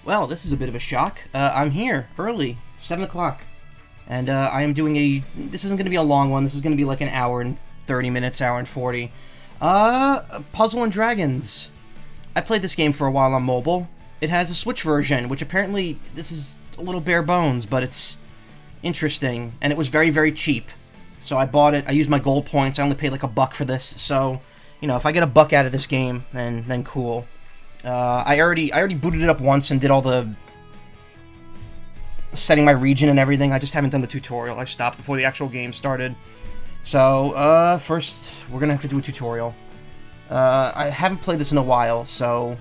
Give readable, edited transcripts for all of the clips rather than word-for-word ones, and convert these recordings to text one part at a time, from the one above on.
Well, this is a bit of a shock. I'm here, early, 7 o'clock. And I am doing this isn't going to be a long one, this is going to be like an hour and 30 minutes, hour and 40. Puzzle and Dragons. I played this game for a while on mobile. It has a Switch version, which apparently, this is a little bare bones, but it's interesting. And it was very, very cheap. So I bought it, I used my gold points, I only paid like $1 for this, so, you know, if I get $1 out of this game, then cool. I already booted it up once and did all the setting my region and everything. I just haven't done the tutorial. I stopped before the actual game started. So, first, we're gonna have to do a tutorial. I haven't played this in a while, so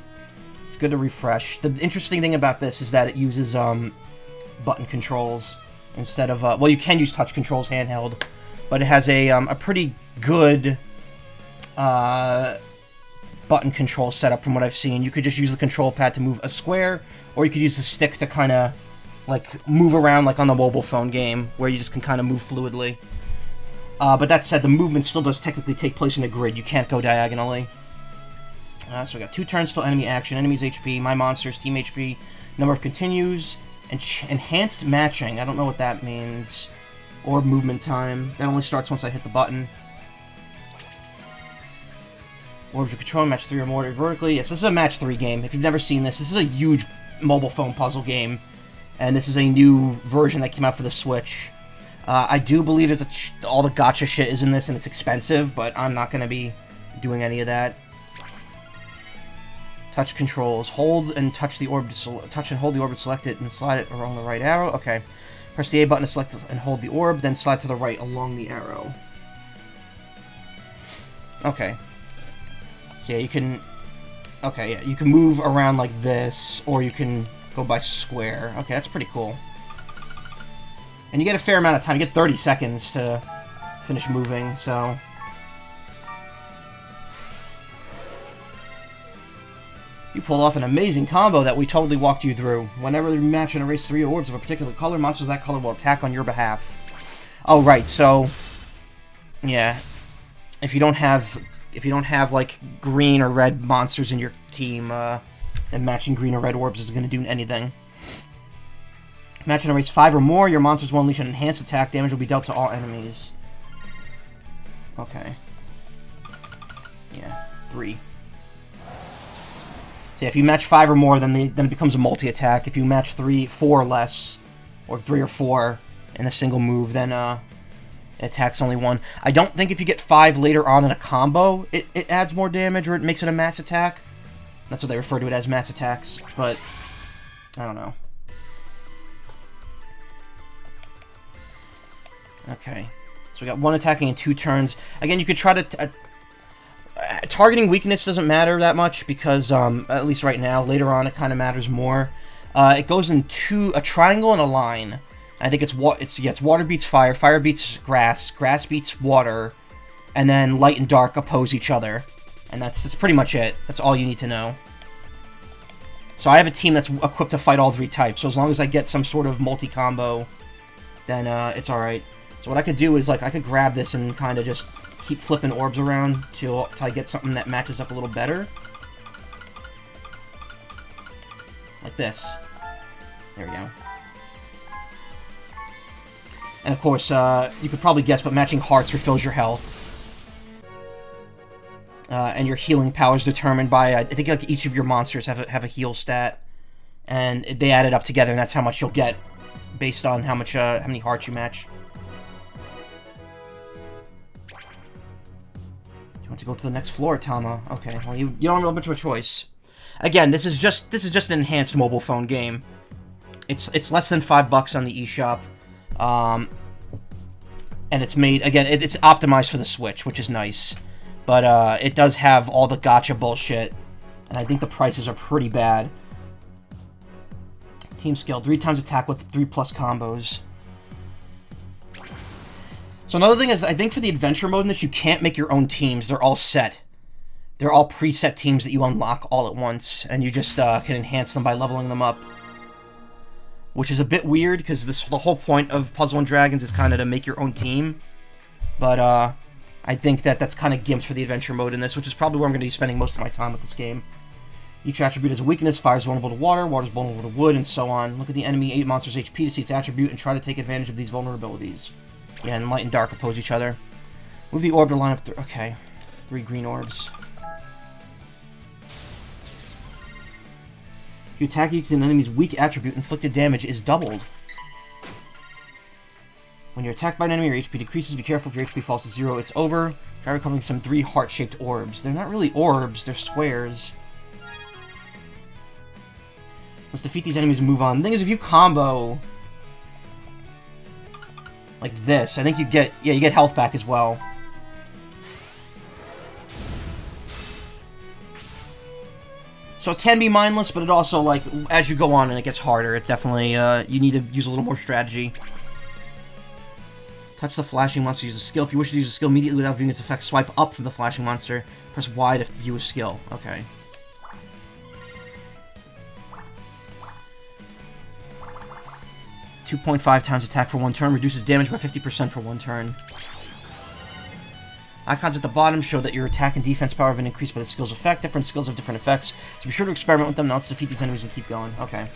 it's good to refresh. The interesting thing about this is that it uses, button controls instead of, well, you can use touch controls handheld, but it has a pretty good, button control setup from what I've seen. You could just use the control pad to move a square, or you could use the stick to kind of, like, move around like on the mobile phone game, where you just can kind of move fluidly. But that said, the movement still does technically take place in a grid. You can't go diagonally. So we got 2 turns till enemy action, enemy's HP, my monsters, team HP, number of continues, and enhanced matching. I don't know what that means. Or movement time. That only starts once I hit the button. Orbs you control, match 3 or more vertically. Yes, this is a match 3 game. If you've never seen this, this is a huge mobile phone puzzle game. And this is a new version that came out for the Switch. I do believe all the gacha shit is in this, and it's expensive, but I'm not going to be doing any of that. Touch controls. Hold and touch the orb. Touch and hold the orb and select it, and slide it along the right arrow. Okay. Press the A button to select and hold the orb, then slide to the right along the arrow. Okay. So yeah, you can... Okay, yeah, you can move around like this, or you can go by square. Okay, that's pretty cool. And you get a fair amount of time. You get 30 seconds to finish moving, so... You pulled off an amazing combo that we totally walked you through. Whenever you match and erase 3 orbs of a particular color, monsters of that color will attack on your behalf. Oh, right, so... Yeah. If you don't have, like, green or red monsters in your team, and matching green or red orbs isn't going to do anything. Match and erase 5 or more, your monsters will unleash an enhanced attack. Damage will be dealt to all enemies. Okay. Yeah, 3. So yeah, if you match 5 or more, then it becomes a multi-attack. If you match 4 or less, or 3 or 4 in a single move, then it attacks only 1. I don't think if you get 5 later on in a combo, it adds more damage, or it makes it a mass attack. That's what they refer to it as, mass attacks, but I don't know. Okay, so we got 1 attacking in 2 turns. Again, you could try to... targeting weakness doesn't matter that much, because, at least right now, later on it kind of matters more. It goes in a triangle and a line. I think it's water beats fire, fire beats grass, grass beats water, and then light and dark oppose each other. And that's pretty much it. That's all you need to know. So I have a team that's equipped to fight all 3 types, so as long as I get some sort of multi-combo, then it's alright. So what I could do is, like, I could grab this and kind of just keep flipping orbs around till I get something that matches up a little better. Like this. There we go. And of course, you could probably guess, but matching hearts refills your health. And your healing power is determined by, I think, like, each of your monsters have a heal stat. And they add it up together, and that's how much you'll get based on how many hearts you match. You want to go to the next floor, Tama? Okay, well, you don't have much of a choice. Again, this is just an enhanced mobile phone game. It's less than $5 on the eShop, and it's made again. It's optimized for the Switch, which is nice, but it does have all the gacha bullshit, and I think the prices are pretty bad. Team skill: 3 times attack with 3+ combos. So another thing is, I think for the adventure mode in this, you can't make your own teams. They're all set. They're all preset teams that you unlock all at once, and you just can enhance them by leveling them up. Which is a bit weird, because the whole point of Puzzle and Dragons is kind of to make your own team. But I think that's kind of gimped for the adventure mode in this, which is probably where I'm going to be spending most of my time with this game. Each attribute has a weakness. Fire is vulnerable to water, water is vulnerable to wood, and so on. Look at the enemy 8 monster's HP to see its attribute and try to take advantage of these vulnerabilities. Yeah, and light and dark oppose each other. Move the orb to line up. Okay. 3 green orbs. If you attack against an enemy's weak attribute, inflicted damage is doubled. When you're attacked by an enemy, your HP decreases. Be careful if your HP falls to 0, it's over. Try recovering some 3 heart-shaped orbs. They're not really orbs, they're squares. Let's defeat these enemies and move on. The thing is, if you combo like this, I think you get, yeah, you get health back as well. So it can be mindless, but it also, like, as you go on and it gets harder, it definitely, you need to use a little more strategy. Touch the flashing monster to use a skill. If you wish to use a skill immediately without viewing its effects, swipe up from the flashing monster. Press Y to view a skill. Okay. (2.5 attack for 1 turn, reduces damage by 50% for 1 turn. Icons at the bottom show that your attack and defense power have been increased by the skill's effect. Different skills have different effects, so be sure to experiment with them. Now let's defeat these enemies and keep going. Okay.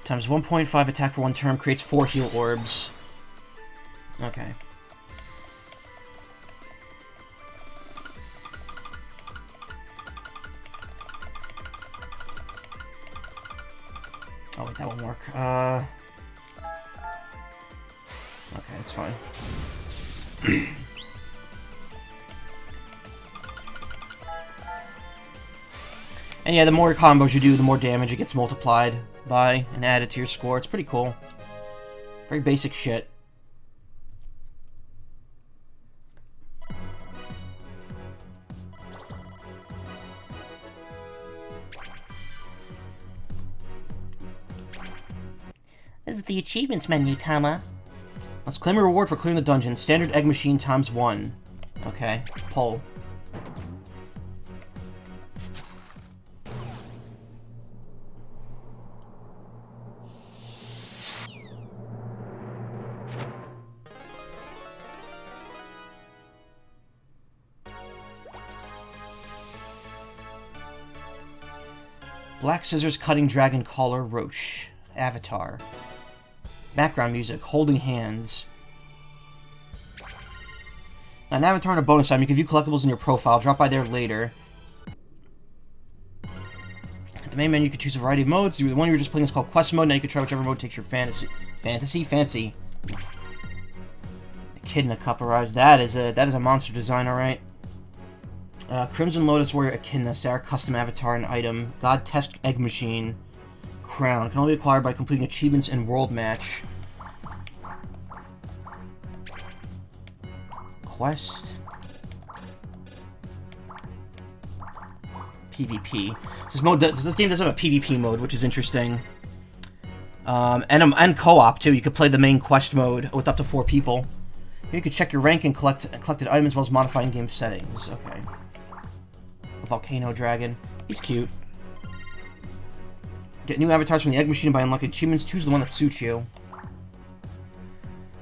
Times 1.5 attack for 1 turn creates 4 heal orbs. Okay. Oh wait, that won't work. Okay, that's fine. And yeah, the more combos you do, the more damage it gets multiplied by and added to your score. It's pretty cool. Very basic shit. This is the achievements menu, Tama. Let's claim a reward for clearing the dungeon. Standard egg machine times 1. Okay, pull. Black Scissors Cutting Dragon Collar Roche. Avatar. Background music. Holding Hands. An avatar and a bonus item. You can view collectibles in your profile. Drop by there later. At the main menu, you can choose a variety of modes. The one you were just playing is called Quest Mode. Now you can try whichever mode takes your fantasy. Fancy? Echidna Cup arrives. That is a monster design, alright. Crimson Lotus Warrior Echidna, Sarah Custom Avatar and Item, God Test Egg Machine, Crown. Can only be acquired by completing achievements in World Match. Quest. PvP. This game does have a PvP mode, which is interesting. And co-op, too. You could play the main quest mode with up to 4 people. Here you can check your rank and collected items as well as modify in-game settings. Okay. A Volcano Dragon. He's cute. Get new avatars from the Egg Machine by unlocking achievements. Choose the one that suits you.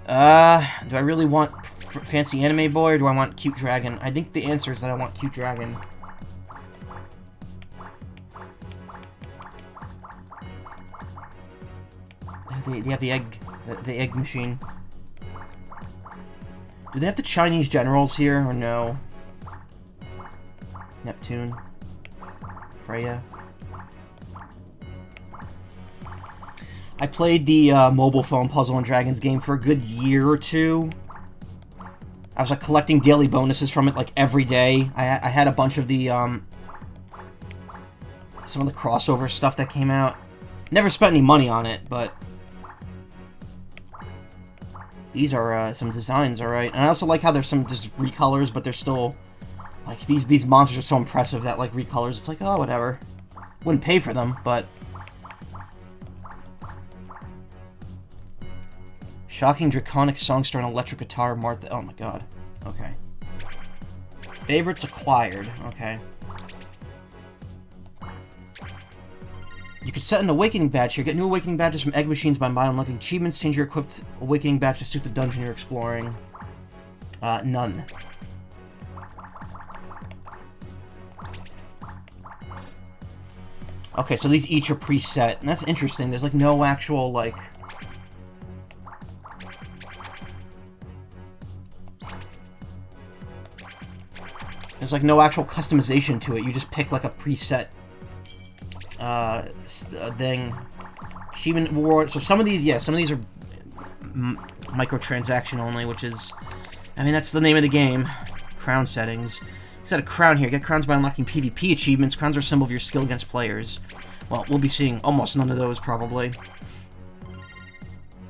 Do I really want fancy anime boy or do I want cute dragon? I think the answer is that I want cute dragon. They have the egg machine. Do they have the Chinese generals here or no? Neptune. Freya. I played the mobile phone Puzzle and Dragons game for a good year or 2. I was like collecting daily bonuses from it like every day. I had a bunch of the some of the crossover stuff that came out. Never spent any money on it, but these are some designs, alright. And I also like how there's some just recolors, but they're still like these monsters are so impressive that like recolors. It's like, oh, whatever. Wouldn't pay for them, but Shocking Draconic Songster and Electric Guitar Martha. Oh my god. Okay. Favorites acquired. Okay. You could set an awakening badge here. Get new awakening badges from egg machines by unlocking achievements. Change your equipped awakening badge to suit the dungeon you're exploring. None. Okay, so these each are preset, and that's interesting. There's, like, no actual, like... There's, like, no actual customization to it. You just pick, like, a preset thing. Achievement reward. So some of these, yeah, some of these are microtransaction only, which is... I mean, that's the name of the game. Crown settings. Set a crown here. Get crowns by unlocking PvP achievements. Crowns are a symbol of your skill against players. Well, we'll be seeing almost none of those, probably.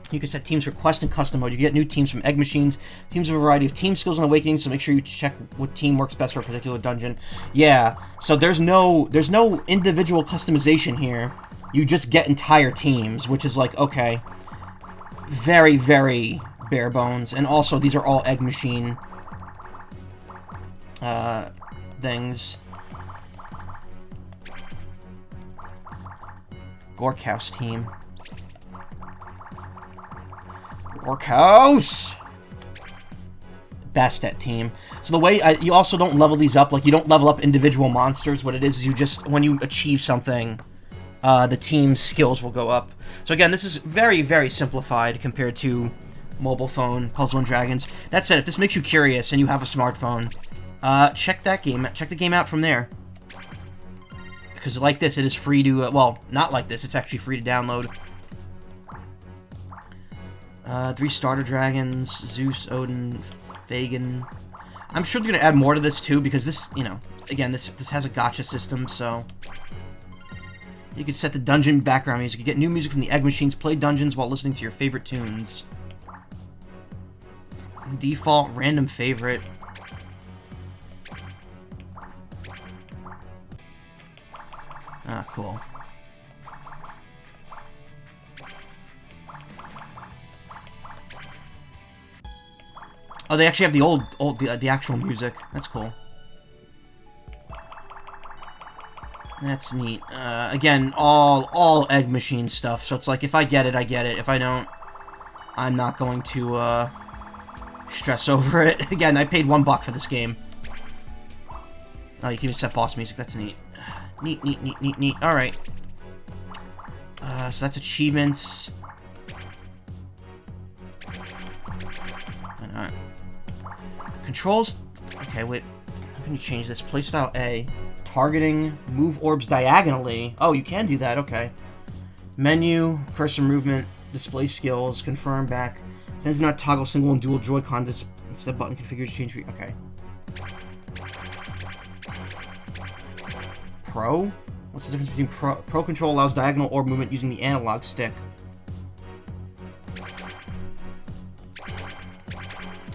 You can set teams for quest and custom mode. You get new teams from egg machines. Teams have a variety of team skills and awakenings, so make sure you check what team works best for a particular dungeon. Yeah, so there's no individual customization here. You just get entire teams, which is like, okay, very, very bare bones. And also, these are all egg machine things. Gorkhouse team. Gorkhouse! Bastet team. So the way, you also don't level these up, like, you don't level up individual monsters. What it is you just, when you achieve something, the team's skills will go up. So again, this is very, very simplified compared to mobile phone, Puzzle & Dragons. That said, if this makes you curious and you have a smartphone, check the game out from there. Because like this, it is free to, well, not like this, it's actually free to download. 3 starter dragons, Zeus, Odin, Fagin. I'm sure they're going to add more to this too, because this, you know, again, this has a gacha system, so... You could set the dungeon background music. You get new music from the egg machines, play dungeons while listening to your favorite tunes. Default, random favorite. Ah, cool. Oh, they actually have the actual music. That's cool. That's neat. Again, all egg machine stuff. So it's like, if I get it, I get it. If I don't, I'm not going to stress over it. Again, I paid $1 for this game. Oh, you can even set boss music. That's neat. Neat. Alright. So that's achievements. Alright. Controls... Okay, wait. How can you change this? Playstyle A. Targeting. Move orbs diagonally. Oh, you can do that. Okay. Menu. Cursor movement. Display skills. Confirm back. Since not toggle single and dual Joy-Con. Instead button configures change... Okay. Pro? What's the difference between Pro? Pro control allows diagonal orb movement using the analog stick.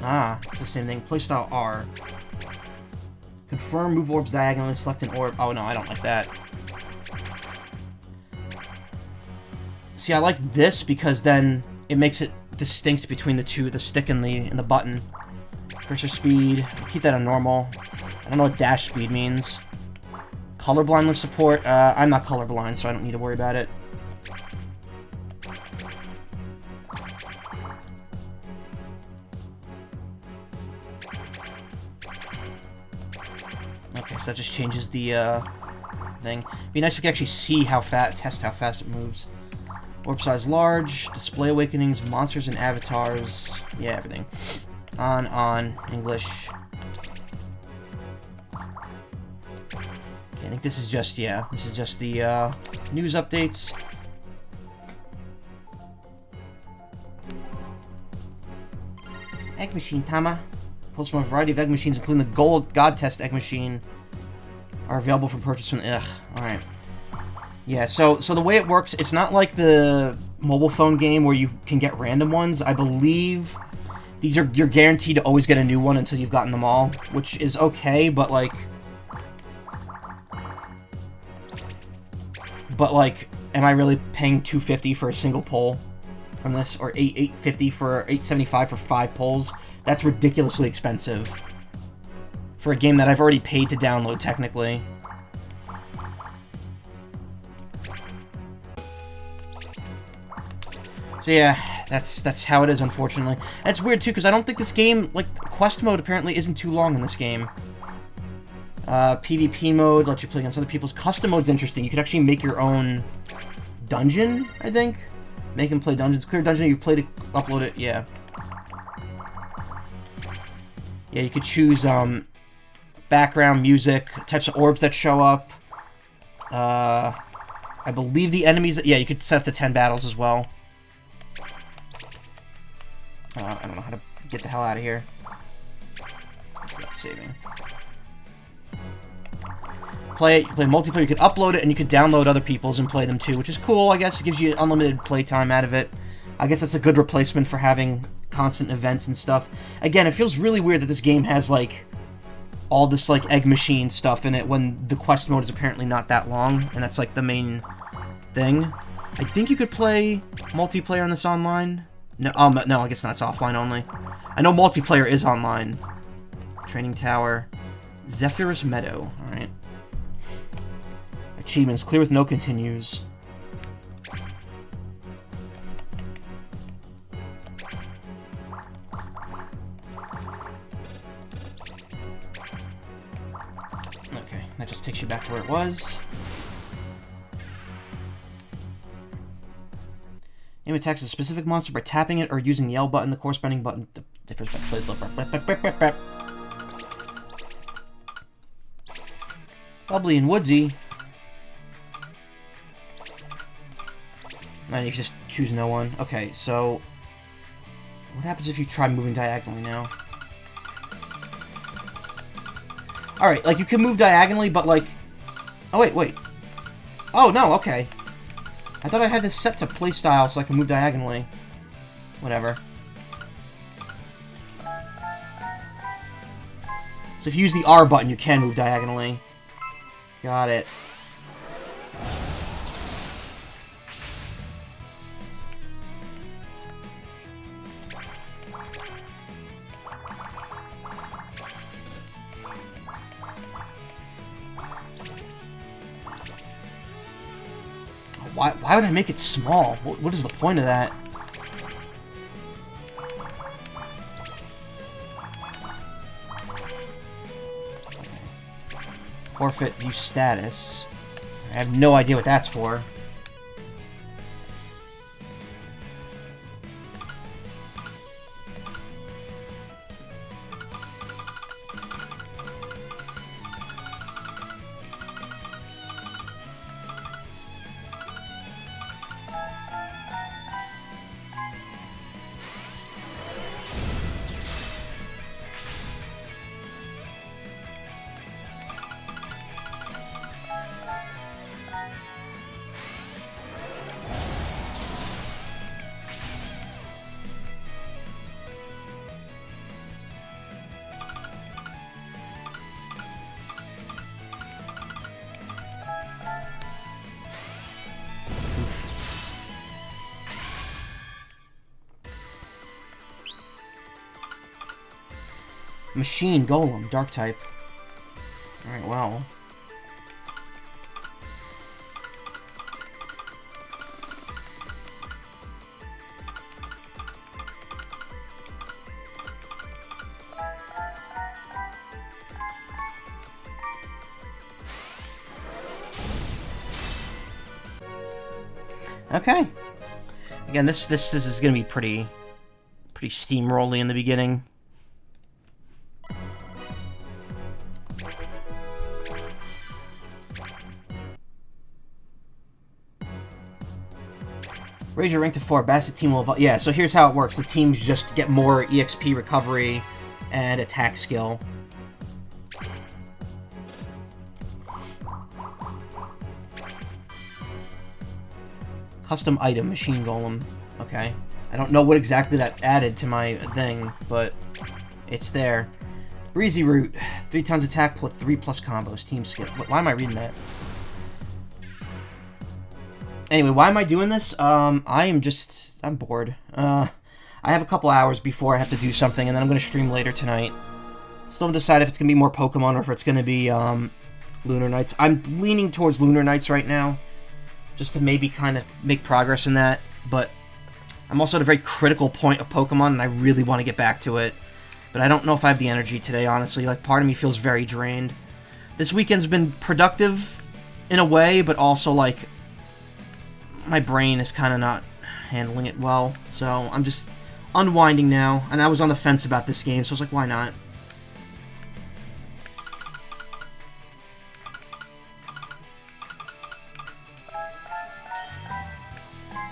Ah, it's the same thing. Playstyle R. Confirm move orbs diagonally, select an orb. Oh no, I don't like that. See, I like this because then it makes it distinct between the two, the stick and the button. Cursor speed, keep that on normal. I don't know what dash speed means. Color blindness support. I'm not colorblind, so I don't need to worry about it. Okay, so that just changes the thing. Be nice if you could actually see how fast, test how fast it moves. Orb size large, display awakenings, monsters and avatars. Yeah, everything. On, English. I think this is just, yeah, this is just the news updates. Egg machine, Tama. Pulls from a variety of egg machines, including the Gold God Test egg machine, are available for purchase from... Ugh, alright. Yeah, so the way it works, it's not like the mobile phone game where you can get random ones. I believe you're guaranteed to always get a new one until you've gotten them all, which is okay, but like... But, like, am I really paying $250 for a single pull from this? Or $850 for... $875 for 5 pulls? That's ridiculously expensive. For a game that I've already paid to download, technically. So yeah, that's how it is, unfortunately. And it's weird, too, because I don't think this game, like, quest mode apparently isn't too long in this game. PvP mode lets you play against other people's. Custom mode's interesting. You can actually make your own dungeon, I think. Make and play dungeons. Clear dungeon, you've played it, upload it, yeah. Yeah, you could choose, background music, types of orbs that show up. I believe the enemies... Yeah, you could set up to 10 battles as well. I don't know how to get the hell out of here. That's saving. Play multiplayer, you could upload it, and you could download other people's and play them too, which is cool, I guess. It gives you unlimited playtime out of it. I guess that's a good replacement for having constant events and stuff. Again, it feels really weird that this game has, like, all this, like, egg machine stuff in it when the quest mode is apparently not that long, and that's, like, the main thing. I think you could play multiplayer on this online. No, no, I guess not. It's offline only. I know multiplayer is online. Training Tower. Zephyrus Meadow. Alright. Achievements. Clear with no continues. Okay, that just takes you back to where it was. Aim attacks a specific monster by tapping it or using the L button. The corresponding button differs by... Bubbly and Woodsy. And you can just choose no one. Okay, so... What happens if you try moving diagonally now? Alright, like, you can move diagonally, but, like... Oh, wait. Oh, no, okay. I thought I had this set to playstyle so I can move diagonally. Whatever. So if you use the R button, you can move diagonally. Got it. Why would I make it small? What is the point of that? Forfeit view status. I have no idea what that's for. Machine Golem, Dark type. Alright, well. Okay. Again, this is gonna be pretty steamrolly in the beginning. Raise your rank to 4. Basket team will evolve. Yeah, so here's how it works. The teams just get more EXP recovery and attack skill. Custom item, Machine Golem. Okay. I don't know what exactly that added to my thing, but it's there. Breezy Root. 3 tons attack plus 3 plus combos. Team skill. Why am I reading that? Anyway, why am I doing this? I'm bored. I have a couple hours before I have to do something, and then I'm going to stream later tonight. Still haven't decided if it's going to be more Pokemon or if it's going to be, Lunar Nights. I'm leaning towards Lunar Nights right now, just to maybe kind of make progress in that, but I'm also at a very critical point of Pokemon, and I really want to get back to it. But I don't know if I have the energy today, honestly. Like, part of me feels very drained. This weekend's been productive in a way, but also, like, my brain is kind of not handling it well. So I'm just unwinding now, and I was on the fence about this game, so I was like, why not?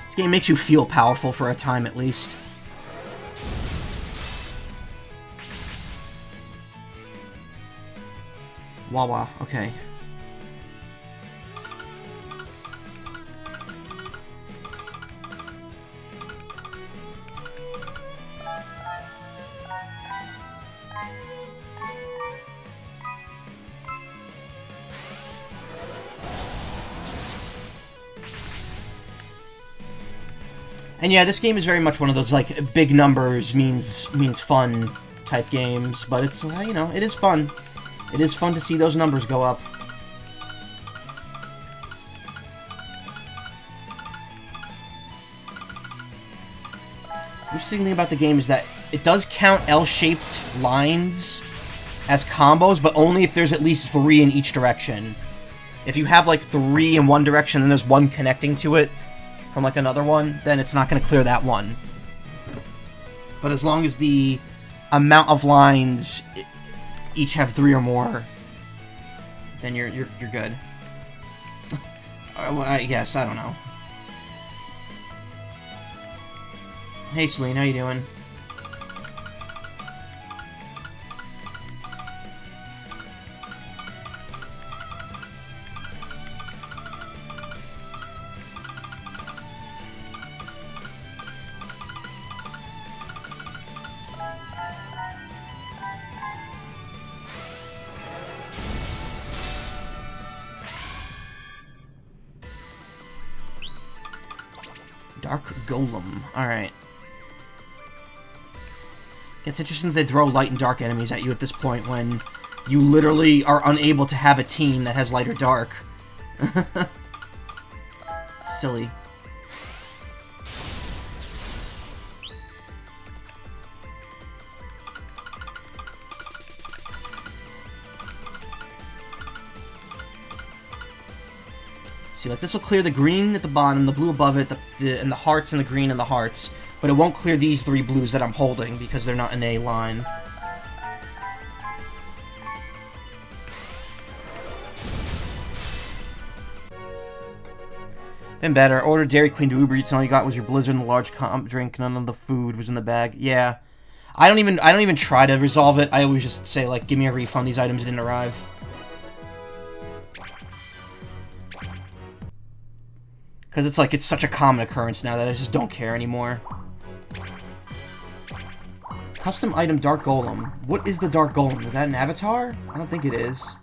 This game makes you feel powerful for a time, at least. Wawa, okay. And yeah, this game is very much one of those, like, big numbers means fun type games, but it's, you know, it is fun. It is fun to see those numbers go up. The interesting thing about the game is that it does count L-shaped lines as combos, but only if there's at least 3 in each direction. If you have, like, 3 in one direction and there's one connecting to it from, like, another one, then it's not going to clear that one. But as long as the amount of lines each have 3 or more, then you're good. Well, I guess, I don't know. Hey Celine, how you doing? Dark Golem. Alright. It's interesting that they throw light and dark enemies at you at this point when you literally are unable to have a team that has light or dark. Silly. See, like, this will clear the green at the bottom, the blue above it, and the hearts and the green and the hearts. But it won't clear these 3 blues that I'm holding because they're not in a line. Been better. Ordered Dairy Queen to Uber Eats, and all you got was your Blizzard and the large drink. None of the food was in the bag. Yeah, I don't even try to resolve it. I always just say, like, give me a refund. These items didn't arrive. Because it's like, it's such a common occurrence now that I just don't care anymore. Custom item Dark Golem. What is the Dark Golem? Is that an avatar? I don't think it is.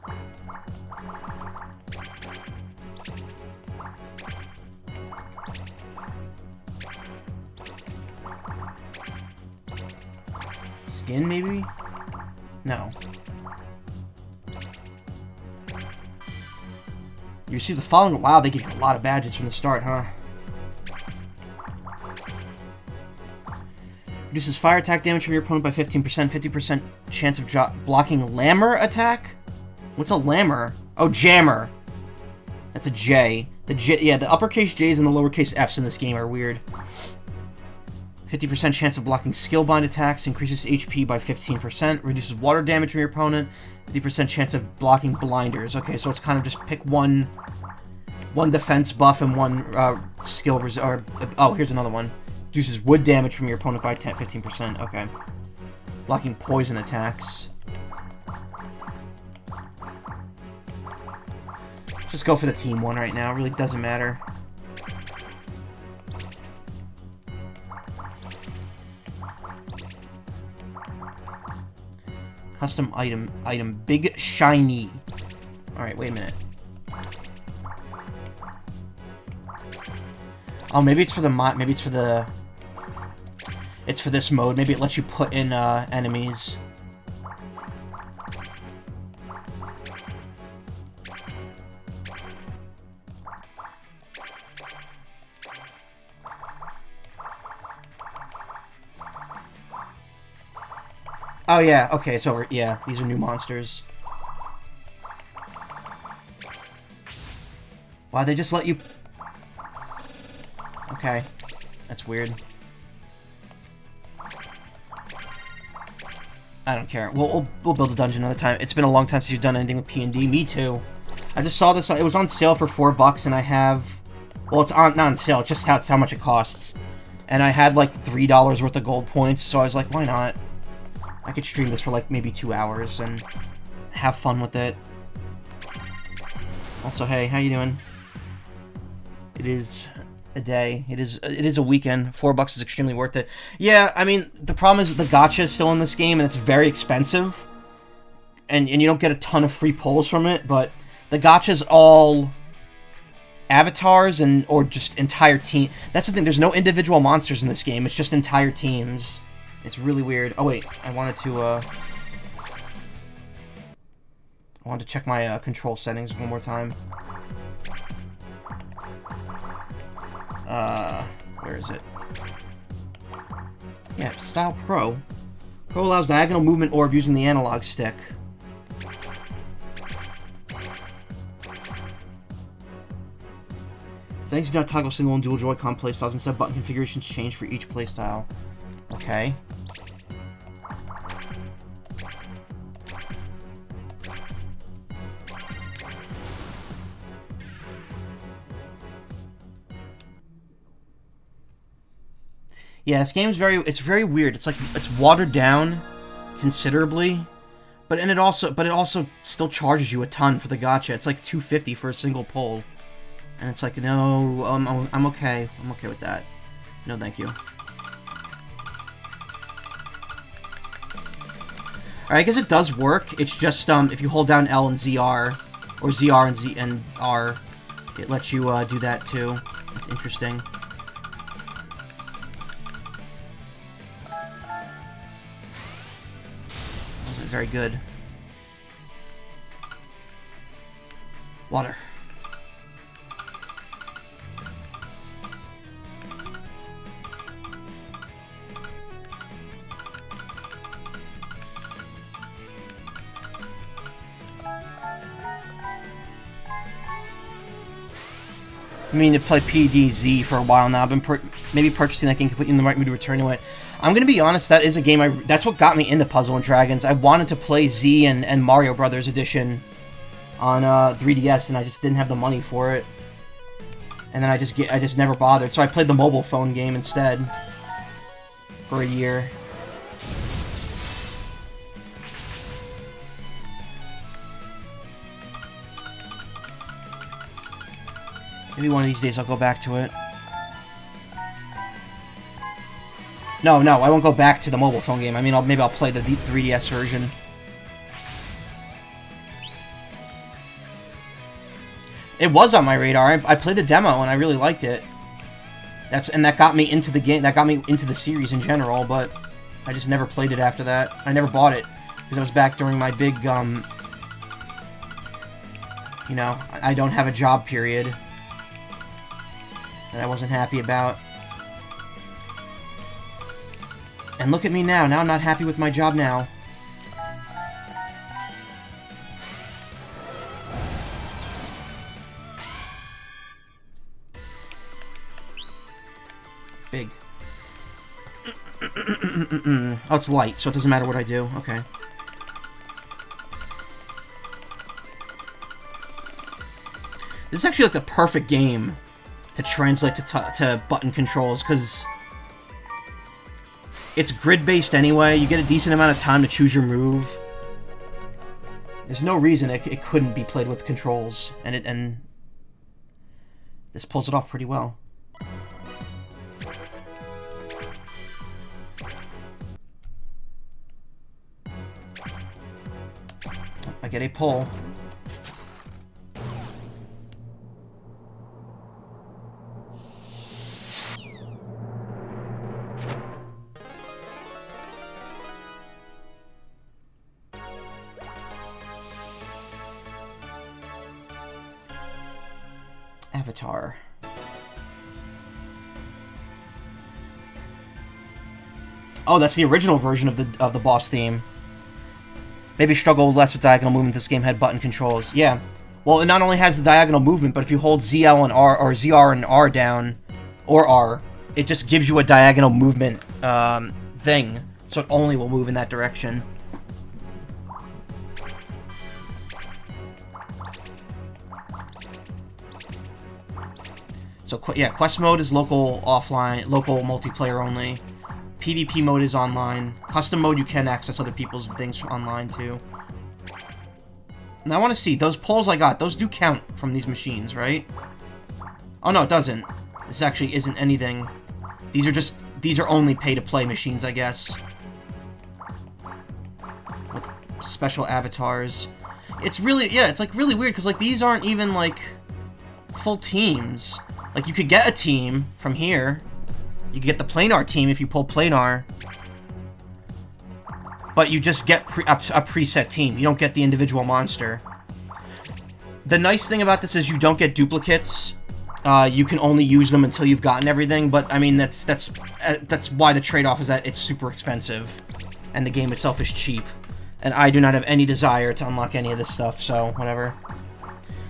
Skin, maybe? No. You receive the following. Wow, they give you a lot of badges from the start, huh? Reduces fire attack damage from your opponent by 15%. 50% chance of blocking Lammer attack? What's a Lammer? Oh, Jammer. That's a J. Yeah, the uppercase J's and the lowercase F's in this game are weird. 50% chance of blocking skill-bind attacks. Increases HP by 15%. Reduces water damage from your opponent. 50% chance of blocking blinders. Okay, so it's kind of just pick one defense buff and one skill reserve. Oh, here's another one. Reduces wood damage from your opponent by 15%. Okay. Blocking poison attacks. Just go for the team one right now. It really doesn't matter. Custom item Big Shiny. Alright, wait a minute. Oh, maybe it's for the mod. Maybe it's for the. It's for this mode. Maybe it lets you put in enemies. Oh, yeah. Okay, it's over. Yeah, these are new monsters. Why'd they just let you... Okay. That's weird. I don't care. We'll build a dungeon another time. It's been a long time since you've done anything with P&D. Me too. I just saw this. It was on sale for $4, and I have... Well, it's not on sale. It's just how much it costs. And I had, like, $3 worth of gold points, so I was like, why not? I could stream this for, like, maybe 2 hours and have fun with it. Also, hey, how you doing? It is a day. It is a weekend. $4 is extremely worth it. Yeah, I mean, the problem is the gacha is still in this game, and it's very expensive. And you don't get a ton of free pulls from it, but the gacha's all avatars or just entire team. That's the thing, there's no individual monsters in this game, it's just entire teams. It's really weird. Oh wait, I wanted to check my control settings one more time. Where is it? Yeah, Style Pro. Pro allows diagonal movement orb using the analog stick. Settings do not toggle single and dual Joy-Con playstyles. Instead, button configurations change for each playstyle. Okay. Yeah, this game's it's very weird. It's like, it's watered down considerably, but it also still charges you a ton for the gacha. It's like $2.50 for a single pull. And it's like, no, I'm okay. I'm okay with that. No, thank you. Alright, I guess it does work. It's just, if you hold down L and ZR, or ZR and Z and R, it lets you, do that too. It's interesting. Wasn't very good. Water. I mean, to play PDZ for a while now. I've been maybe purchasing that game can put you in the right mood to return to it. I'm gonna be honest, that is a game that's what got me into Puzzle and Dragons. I wanted to play Z and Mario Brothers Edition on 3DS, and I just didn't have the money for it. And then I just never bothered. So I played the mobile phone game instead for a year. Maybe one of these days I'll go back to it. No, I won't go back to the mobile phone game. I mean, maybe I'll play the 3DS version. It was on my radar. I played the demo and I really liked it. That got me into the game. That got me into the series in general. But I just never played it after that. I never bought it because I was back during my big, you know, I don't have a job period that I wasn't happy about. And look at me now. Now I'm not happy with my job now. Big. Oh, it's light, so it doesn't matter what I do. Okay. This is actually like the perfect game to translate to button controls, because it's grid-based anyway. You get a decent amount of time to choose your move. There's no reason it couldn't be played with controls, and this pulls it off pretty well. I get a pull. Avatar. Oh, that's the original version of the boss theme. Maybe struggle less with diagonal movement. This game had button controls. Yeah. Well, it not only has the diagonal movement, but if you hold ZL and R, or ZR and R down, or R, it just gives you a diagonal movement thing. So it only will move in that direction. So, yeah, quest mode is local offline, local multiplayer only. PvP mode is online. Custom mode, you can access other people's things online, too. Now, I want to see. Those polls I got, those do count from these machines, right? Oh, no, it doesn't. This actually isn't anything. These are only pay-to-play machines, I guess. With special avatars. It's really, yeah, it's, like, really weird, because, like, these aren't even, like, full teams. Like, you could get a team from here. You could get the planar team if you pull planar. But you just get a preset team. You don't get the individual monster. The nice thing about this is you don't get duplicates. You can only use them until you've gotten everything. But, I mean, that's why the trade-off is that it's super expensive. And the game itself is cheap. And I do not have any desire to unlock any of this stuff, so whatever.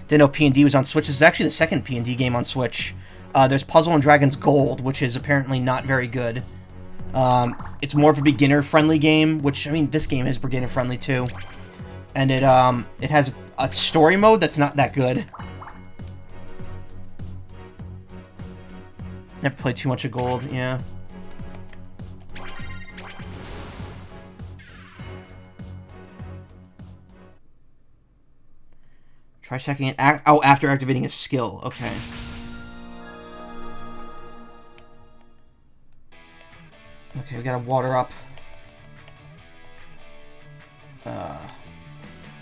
Didn't know P&D was on Switch. This is actually the second P&D game on Switch. There's Puzzle & Dragons Gold, which is apparently not very good. It's more of a beginner-friendly game, which, I mean, this game is beginner-friendly, too. And it has a story mode that's not that good. Never played too much of Gold, yeah. Try checking it. Oh, after activating a skill. Okay. Okay, we gotta water up. I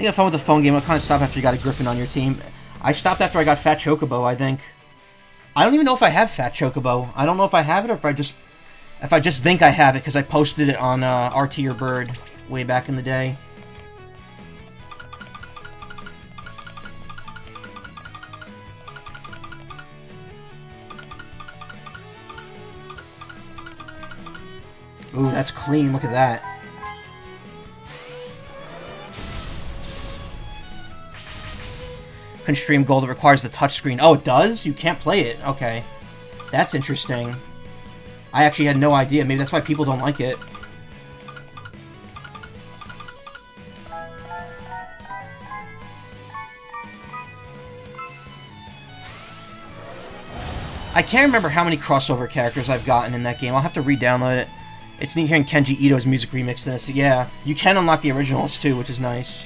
think I had fun with the phone game. I'll kind of stop after you got a Griffin on your team. I stopped after I got Fat Chocobo, I think. I don't even know if I have Fat Chocobo. I don't know if I have it or if I just think I have it because I posted it on RT or Bird way back in the day. Ooh, that's clean. Look at that. Can stream Gold. It requires the touchscreen. Oh, it does? You can't play it. Okay. That's interesting. I actually had no idea. Maybe that's why people don't like it. I can't remember how many crossover characters I've gotten in that game. I'll have to re-download it. It's neat hearing Kenji Ito's music remix in this. Yeah, you can unlock the originals too, which is nice.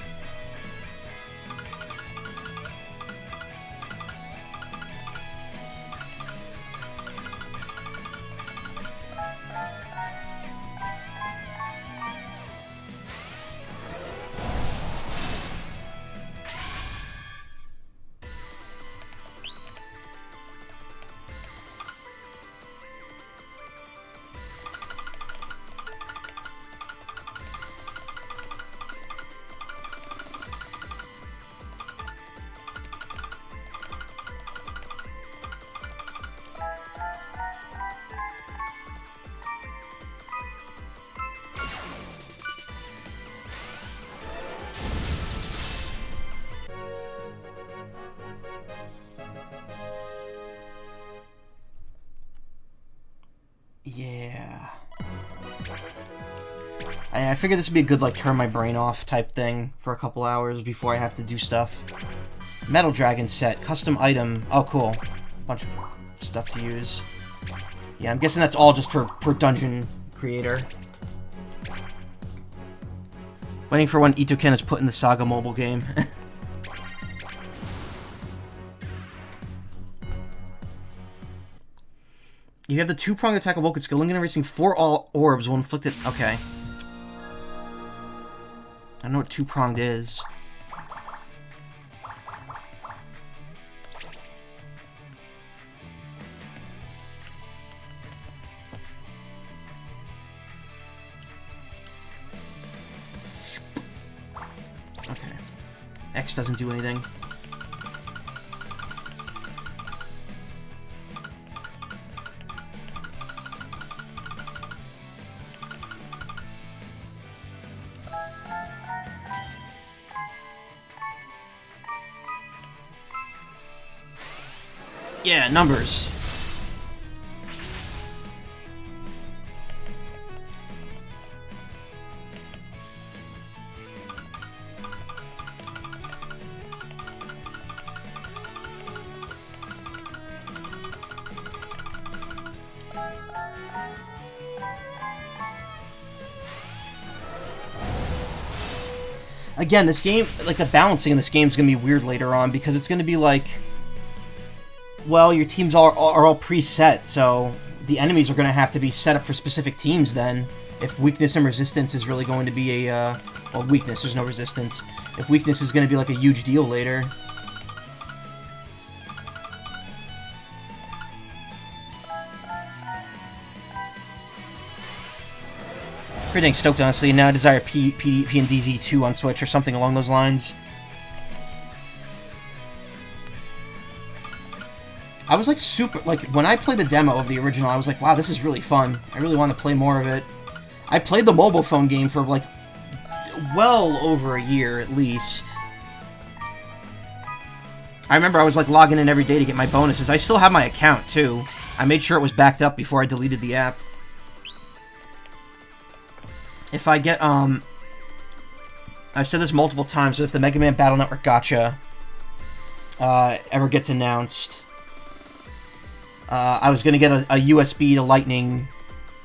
Yeah. I figured this would be a good, like, turn my brain off type thing for a couple hours before I have to do stuff. Metal Dragon set. Custom item. Oh, cool. Bunch of stuff to use. Yeah, I'm guessing that's all just for Dungeon Creator. Waiting for when Itoken is put in the Saga mobile game. You have the two-pronged attack of Woken skill. Linking and erasing 4 all orbs will inflict it. Okay. I don't know what two-pronged is. X doesn't do anything. Yeah, numbers. Again, this game, like, the balancing in this game is going to be weird later on, because it's going to be like, well, your teams are all preset, so the enemies are going to have to be set up for specific teams then. If weakness and resistance is really going to be a, well, weakness, there's no resistance. If weakness is going to be like a huge deal later. Pretty dang stoked, honestly. Now I desire P and DZ2 on Switch or something along those lines. I was like super, like, when I played the demo of the original, I was like, wow, this is really fun. I really want to play more of it. I played the mobile phone game for like well over a year at least. I remember I was like logging in every day to get my bonuses. I still have my account too. I made sure it was backed up before I deleted the app. If I get, I've said this multiple times, so if the Mega Man Battle Network gacha ever gets announced, I was going to get a USB to Lightning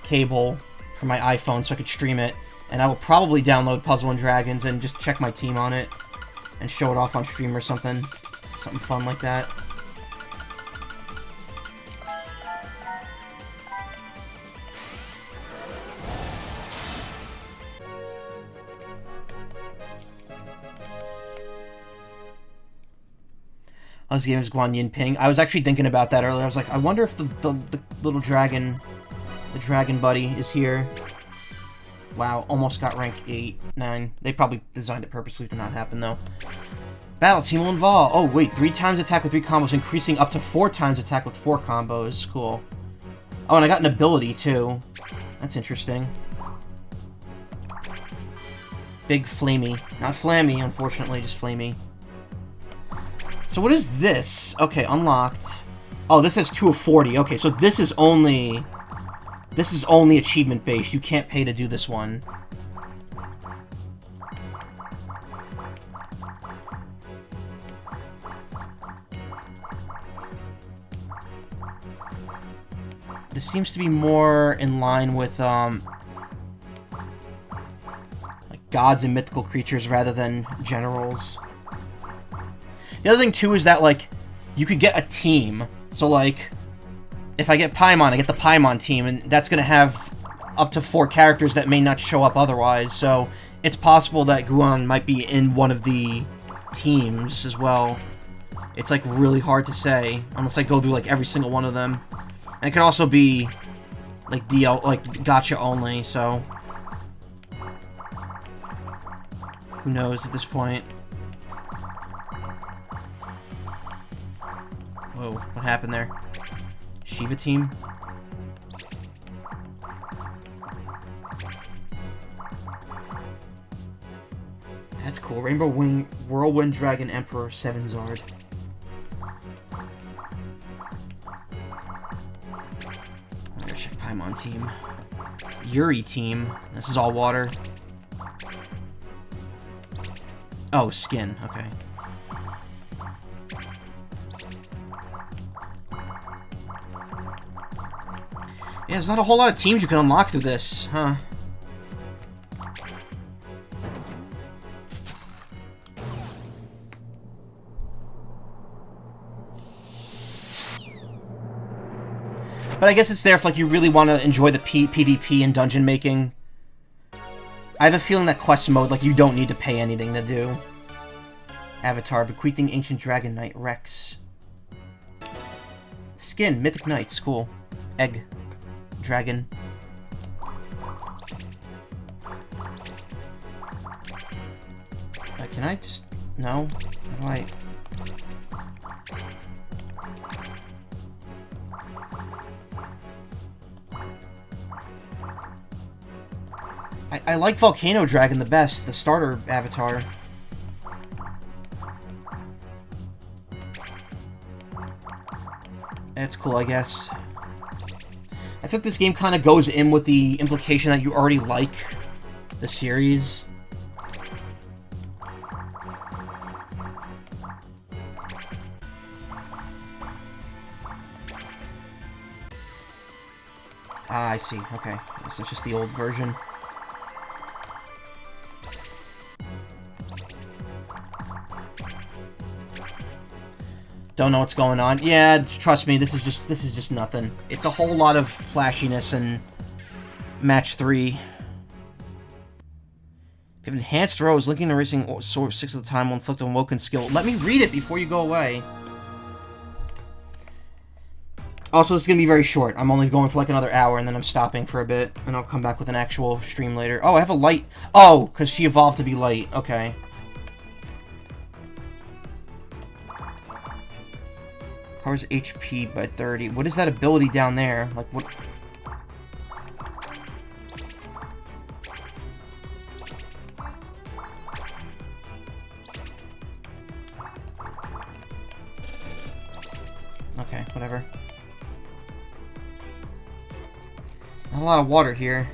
cable for my iPhone so I could stream it, and I will probably download Puzzle and Dragons and just check my team on it and show it off on stream or something. Something fun like that. Oh, this game is Guan Yin Ping. I was actually thinking about that earlier. I was like, I wonder if the little dragon, the dragon buddy, is here. Wow, almost got rank 8, 9. They probably designed it purposely to not happen, though. Battle team will involve. Oh, wait, 3 times attack with 3 combos, increasing up to 4 times attack with 4 combos. Cool. Oh, and I got an ability, too. That's interesting. Big Flamey. Not Flammy, unfortunately, just Flamey. So what is this? Okay, unlocked. Oh, this has 2 of 40. Okay, so this is only achievement based. You can't pay to do this one. This seems to be more in line with like gods and mythical creatures rather than generals. The other thing, too, is that, like, you could get a team. So, like, if I get Paimon, I get the Paimon team, and that's going to have up to 4 characters that may not show up otherwise. So, it's possible that Guan might be in one of the teams as well. It's, like, really hard to say, unless I go through, like, every single one of them. And it could also be, like, gacha only, so... who knows at this point. Whoa, what happened there? Shiva team? That's cool. Rainbow Wing, Whirlwind Dragon Emperor 7 Zard. I'm gonna check Paimon team. Yuri team. This is all water. Oh, skin. Okay. Yeah, there's not a whole lot of teams you can unlock through this, huh? But I guess it's there if, like, you really want to enjoy the PvP and dungeon making. I have a feeling that quest mode, like, you don't need to pay anything to do. Avatar, Bequeathing Ancient Dragon Knight, Rex. Skin, Mythic Knights, cool. Egg. Dragon. Can I just... No? How do I like Volcano Dragon the best, the starter avatar. It's cool, I guess. I think this game kind of goes in with the implication that you already like the series. Ah, I see. Okay. So it's just the old version. Don't know what's going on. Yeah, trust me, this is just nothing. It's a whole lot of flashiness in match 3. If you have enhanced rows, linking and erasing sword 6 at a time will inflict on Woken skill. Let me read it before you go away. Also, this is going to be very short. I'm only going for like another hour, and then I'm stopping for a bit, and I'll come back with an actual stream later. Oh, I have a light. Oh, because she evolved to be light. Okay. Covers HP by 30. What is that ability down there? Like, what? Okay, whatever. Not a lot of water here.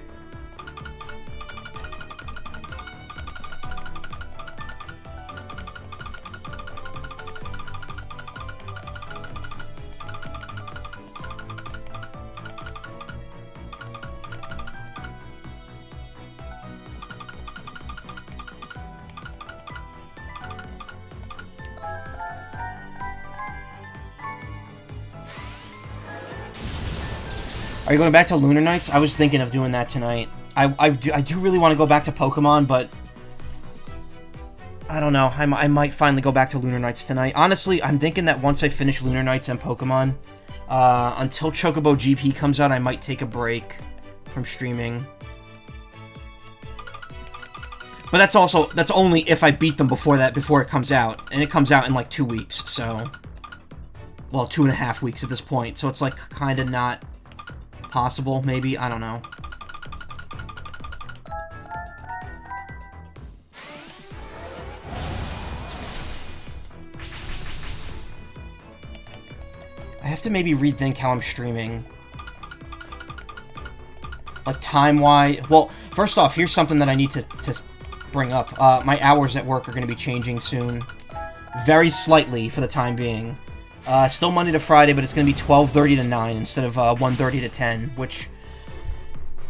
Are you going back to Lunar Nights? I was thinking of doing that tonight. I do really want to go back to Pokemon, but I don't know. I might finally go back to Lunar Nights tonight. Honestly, I'm thinking that once I finish Lunar Nights and Pokemon, until Chocobo GP comes out, I might take a break from streaming. But that's only if I beat them before it comes out, and it comes out in like 2 weeks. So, well, 2.5 weeks at this point. So it's like kind of not possible, maybe? I don't know. I have to maybe rethink how I'm streaming. Like, time-wise... Well, first off, here's something that I need to bring up. My hours at work are going to be changing soon. Very slightly, for the time being. Still Monday to Friday, but it's going to be 12:30 to 9 instead of 1:30 to 10, which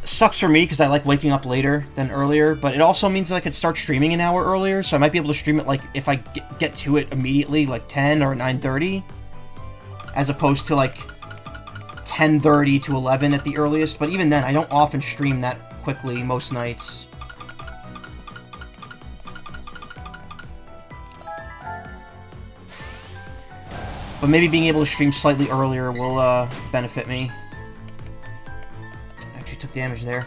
sucks for me because I like waking up later than earlier, but it also means that I could start streaming an hour earlier, so I might be able to stream it, like, if I get to it immediately, like 10 or 9:30, as opposed to, like, 10:30 to 11 at the earliest, but even then, I don't often stream that quickly most nights. But maybe being able to stream slightly earlier will benefit me. Actually took damage there.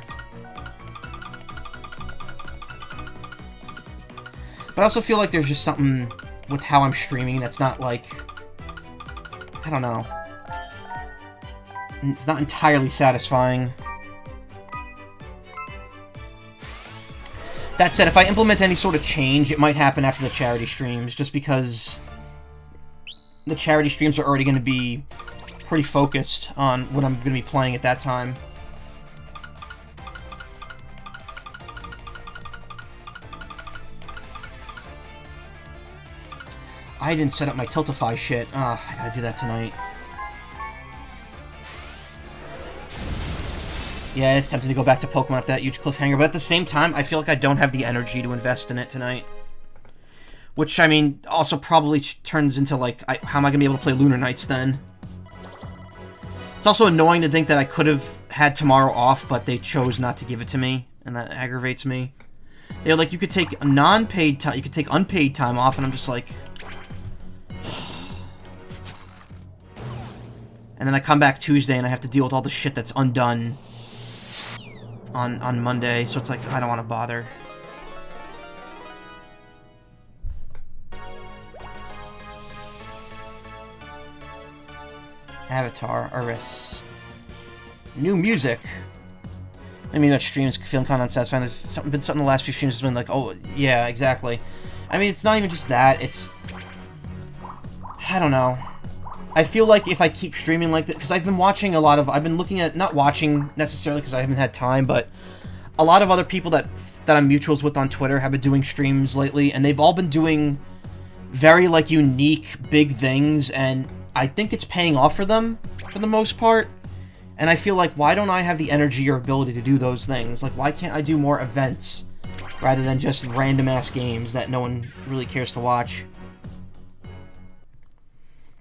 But I also feel like there's just something with how I'm streaming that's not like... I don't know. It's not entirely satisfying. That said, if I implement any sort of change, it might happen after the charity streams, just because the charity streams are already going to be pretty focused on what I'm going to be playing at that time. I didn't set up my Tiltify shit. Ah, I gotta do that tonight. Yeah, it's tempting to go back to Pokemon after that huge cliffhanger, but at the same time, I feel like I don't have the energy to invest in it tonight. Which, I mean, also probably turns into, like, how am I going to be able to play Lunar Nights then? It's also annoying to think that I could have had tomorrow off, but they chose not to give it to me, and that aggravates me. They're like, you could take non-paid time, you could take unpaid time off, and I'm just like... And then I come back Tuesday, and I have to deal with all the shit that's undone on Monday, so it's like, I don't want to bother. Avatar, Aris. New music. I mean, that streams feeling kind of unsatisfying. There's been something the last few streams has been like, oh, yeah, exactly. I mean, it's not even just that. It's... I don't know. I feel like if I keep streaming like that... Because I've been watching a lot of... I've been looking at... Not watching necessarily because I haven't had time, but... A lot of other people that I'm mutuals with on Twitter have been doing streams lately, and they've all been doing very, like, unique, big things, and I think it's paying off for them, for the most part. And I feel like, why don't I have the energy or ability to do those things? Like, why can't I do more events rather than just random-ass games that no one really cares to watch?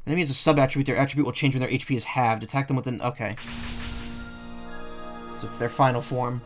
Enemy is a sub-attribute. Their attribute will change when their HP is halved. Attack them with an... Okay. So it's their final form.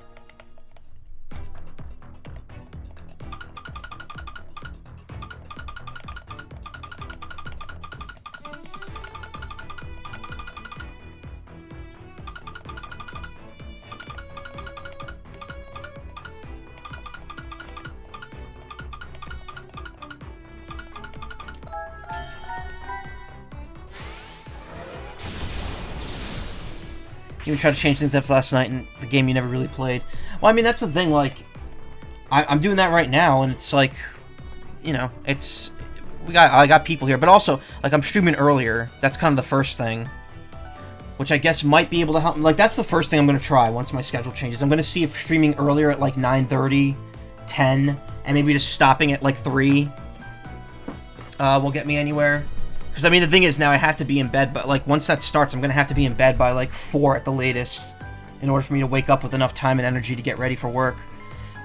You tried to change things up last night in the game you never really played. Well, I mean, that's the thing, like... I'm doing that right now, and it's like... You know, it's... I got people here, but also, like, I'm streaming earlier. That's kind of the first thing. Which I guess might be able to help... Like, that's the first thing I'm going to try once my schedule changes. I'm going to see if streaming earlier at, like, 9:30, 10, and maybe just stopping at, like, 3 will get me anywhere. Because, I mean, the thing is, now I have to be in bed, but, like, once that starts, I'm going to have to be in bed by, like, 4 at the latest in order for me to wake up with enough time and energy to get ready for work.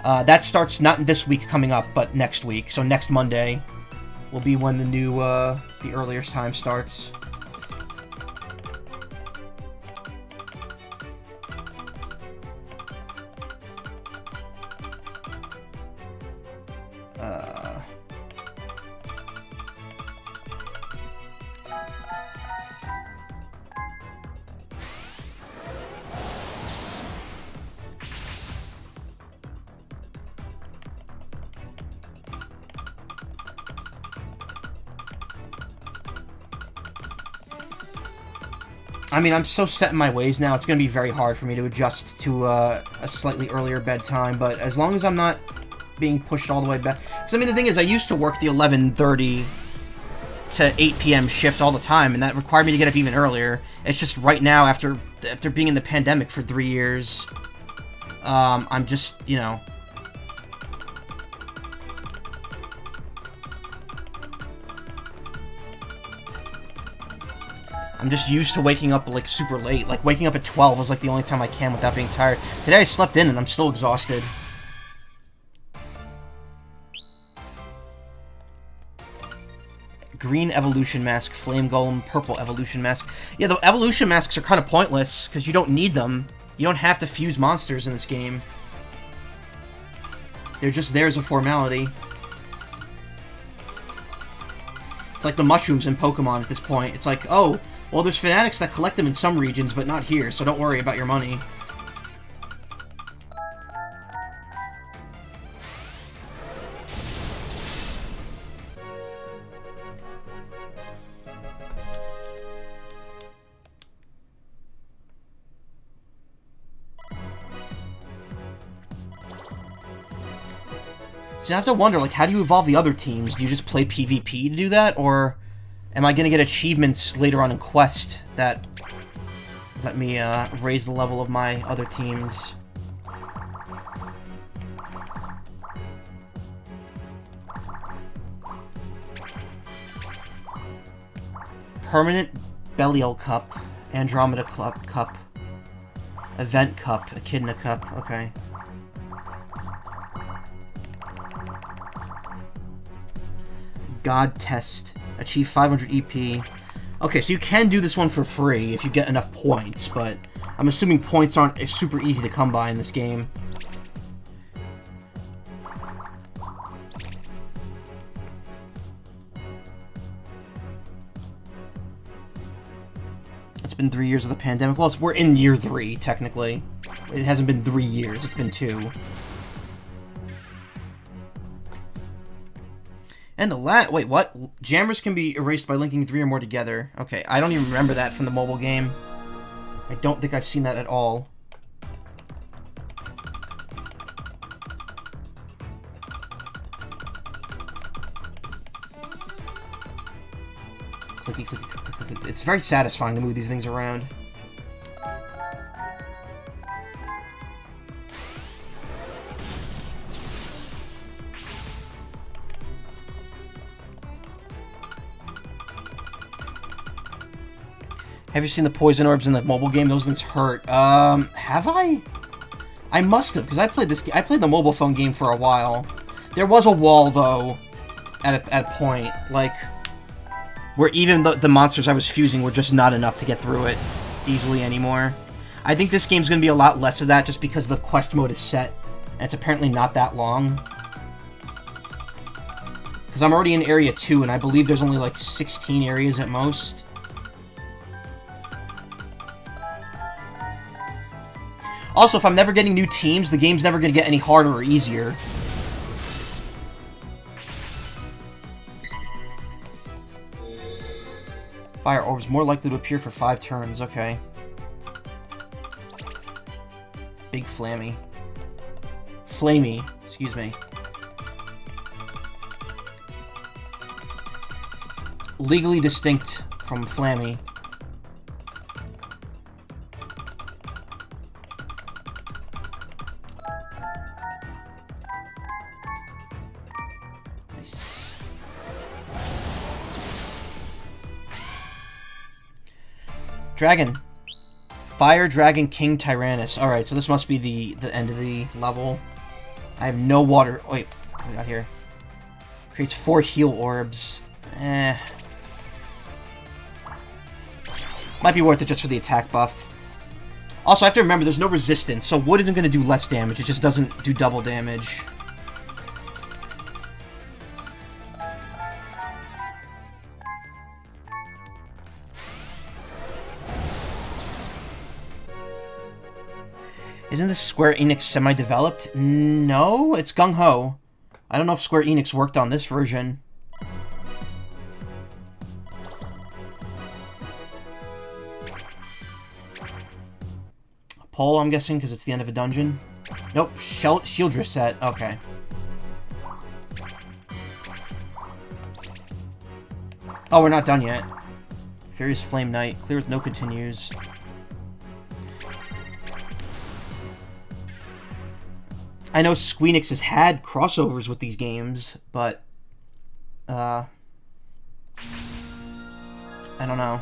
That starts not this week coming up, but next week. So next Monday will be when the new, the earliest time starts. I mean, I'm so set in my ways now, it's going to be very hard for me to adjust to a slightly earlier bedtime, but as long as I'm not being pushed all the way back... Because, I mean, the thing is, I used to work the 11:30 to 8 p.m. shift all the time, and that required me to get up even earlier. It's just right now, after being in the pandemic for 3 years, I'm just, you know... I'm just used to waking up, like, super late. Like, waking up at 12 was, like, the only time I can without being tired. Today I slept in and I'm still exhausted. Green evolution mask, flame golem, purple evolution mask. Yeah, the evolution masks are kind of pointless, because you don't need them. You don't have to fuse monsters in this game. They're just there as a formality. It's like the mushrooms in Pokemon at this point. It's like, oh... Well, there's fanatics that collect them in some regions, but not here, so don't worry about your money. So I have to wonder, like, how do you evolve the other teams? Do you just play PvP to do that, or... Am I going to get achievements later on in Quest that let me raise the level of my other teams? Permanent Belial Cup, Andromeda Cup, Event Cup, Echidna Cup, okay. God Test. Achieve 500 EP. Okay, so you can do this one for free if you get enough points, but I'm assuming points aren't super easy to come by in this game. It's been 3 years of the pandemic. Well, we're in year 3, technically. It hasn't been 3 years, it's been 2. And the wait, what? Jammers can be erased by linking 3 or more together. Okay, I don't even remember that from the mobile game. I don't think I've seen that at all. Clicky, clicky, clicky, clicky. It's very satisfying to move these things around. Have you seen the poison orbs in the mobile game? Those things hurt. Have I? I must have, because I played the mobile phone game for a while. There was a wall, though, at a point, like, where even the monsters I was fusing were just not enough to get through it easily anymore. I think this game's going to be a lot less of that, just because the quest mode is set, and it's apparently not that long. Because I'm already in Area 2, and I believe there's only, like, 16 areas at most. Also, if I'm never getting new teams, the game's never going to get any harder or easier. Fire orbs more likely to appear for 5 turns. Okay. Big Flammy. Flamey, excuse me. Legally distinct from Flammy. Dragon. Fire Dragon King Tyrannus. Alright, so this must be the end of the level. I have no water. Wait, what we got here? Creates 4 heal orbs. Might be worth it just for the attack buff. Also, I have to remember there's no resistance, so wood isn't going to do less damage. It just doesn't do double damage. Isn't this Square Enix semi-developed? No, it's gung-ho. I don't know if Square Enix worked on this version. Pole, I'm guessing, because it's the end of a dungeon. Nope, shield drift set. Okay. Oh, we're not done yet. Furious Flame Knight. Clear with no continues. I know Squeenix has had crossovers with these games, but I don't know.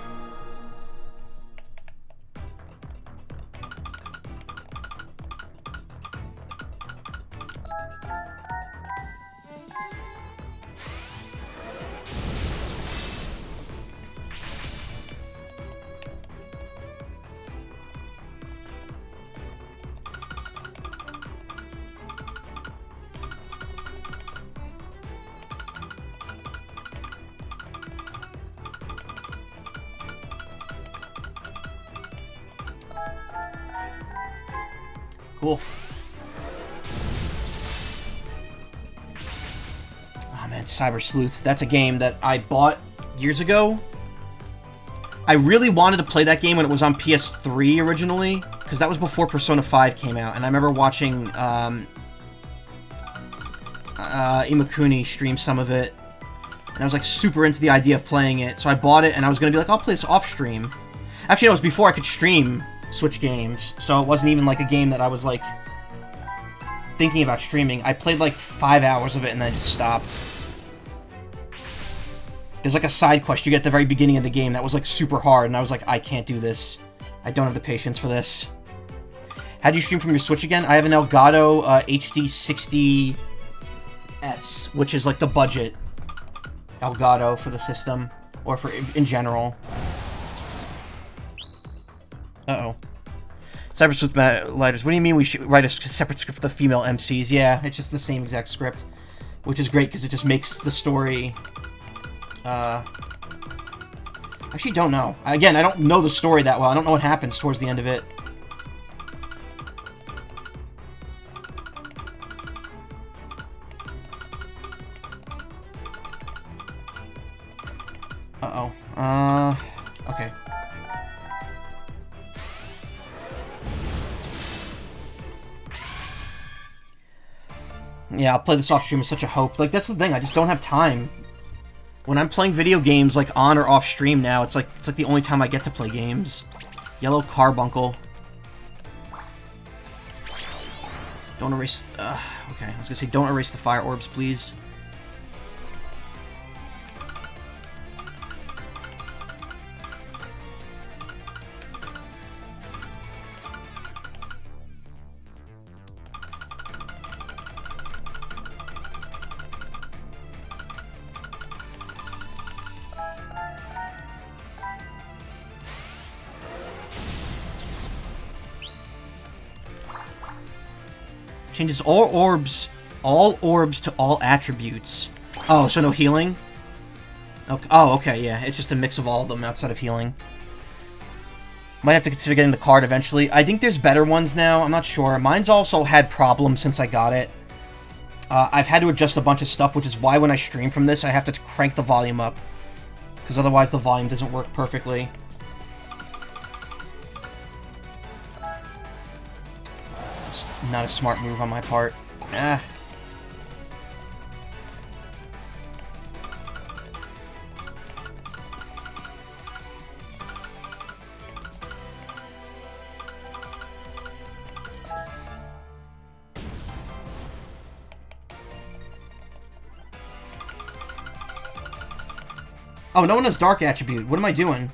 Cool. Oh man, Cyber Sleuth. That's a game that I bought years ago. I really wanted to play that game when it was on PS3 originally, because that was before Persona 5 came out, and I remember watching Imakuni stream some of it, and I was like super into the idea of playing it, so I bought it, and I was going to be like, I'll play this off-stream. Actually, no, it was before I could stream Switch games, so it wasn't even like a game that I was like thinking about streaming. I played like 5 hours of it and then I just stopped. There's like a side quest you get at the very beginning of the game that was like super hard, and I was like, I can't do this. I don't have the patience for this. How do you stream from your Switch again? I have an Elgato HD 60S, which is like the budget Elgato for the system, or for in general. Uh-oh. Cyber Sleuth Lighters. What do you mean we should write a separate script for the female MCs? Yeah, it's just the same exact script. Which is great, because it just makes the story... Actually, don't know. Again, I don't know the story that well. I don't know what happens towards the end of it. Uh-oh. Okay. Yeah, I'll play this off stream with such a hope. Like, that's the thing, I just don't have time. When I'm playing video games, like, on or off stream now, it's like the only time I get to play games. Yellow carbuncle. Don't erase... okay, I was gonna say, don't erase the fire orbs, please. Changes all orbs to all attributes. Oh, so no healing? Okay. Oh, okay, yeah. It's just a mix of all of them outside of healing. Might have to consider getting the card eventually. I think there's better ones now. I'm not sure. Mine's also had problems since I got it. I've had to adjust a bunch of stuff, which is why when I stream from this, I have to crank the volume up. Because otherwise the volume doesn't work perfectly. Not a smart move on my part. Ah. Oh, no one has dark attribute. What am I doing?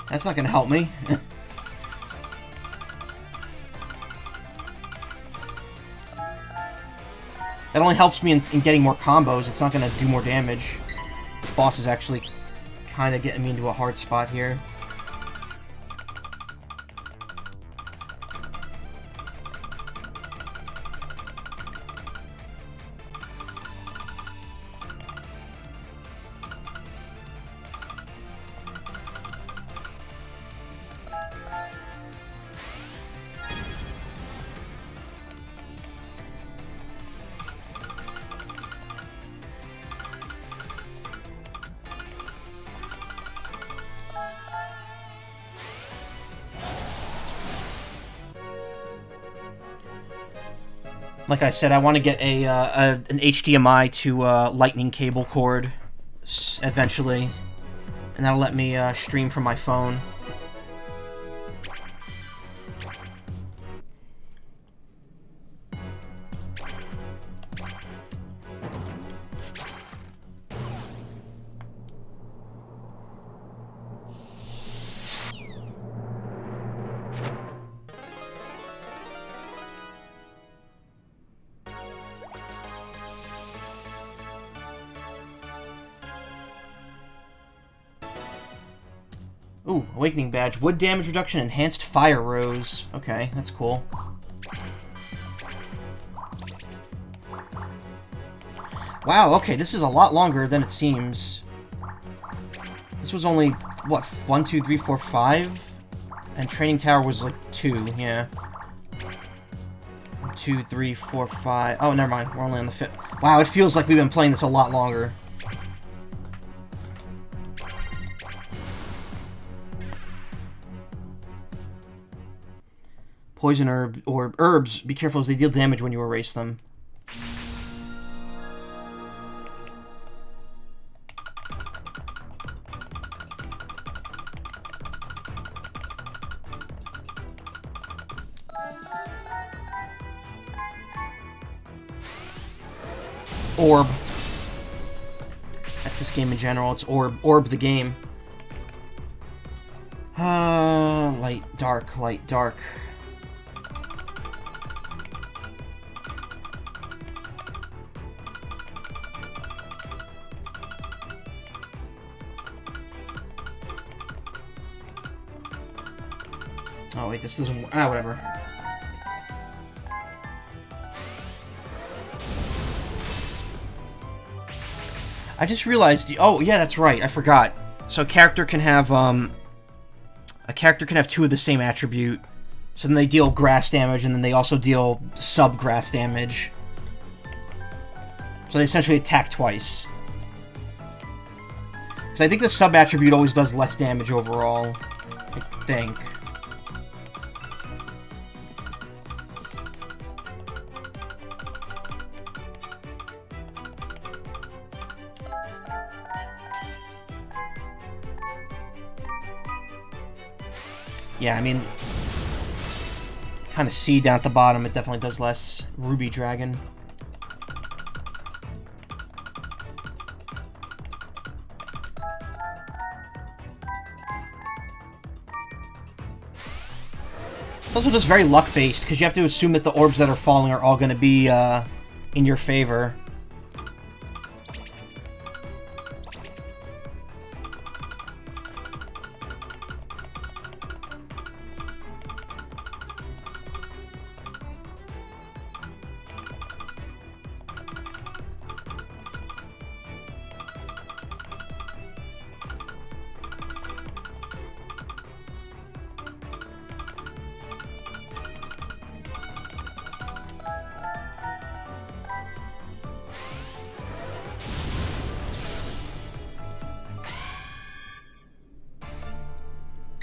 That's not gonna help me. That only helps me in getting more combos. It's not going to do more damage. This boss is actually kind of getting me into a hard spot here. Like I said, I want to get an HDMI to lightning cable cord eventually, and that'll let me stream from my phone. Ooh, Awakening Badge. Wood damage reduction, enhanced fire rose. Okay, that's cool. Wow, okay, this is a lot longer than it seems. This was only, what, 1, 2, 3, 4, 5? And Training Tower was like 2, yeah. 1, 2, 3, 4, 5. Oh, never mind, we're only on the 5th. Wow, it feels like we've been playing this a lot longer. Poison herb or herbs, be careful as they deal damage when you erase them. Orb. That's this game in general. It's Orb. Orb the game. Light, dark, light, dark. Oh wait, this doesn't... Ah, whatever. I just realized... Oh, yeah, that's right. I forgot. So a character can have, A character can have 2 of the same attribute. So then they deal grass damage, and then they also deal sub-grass damage. So they essentially attack twice. Because I think the sub-attribute always does less damage overall. I think. Yeah, I mean, kind of see down at the bottom, it definitely does less. Ruby Dragon. It's also just very luck-based, because you have to assume that the orbs that are falling are all going to be in your favor.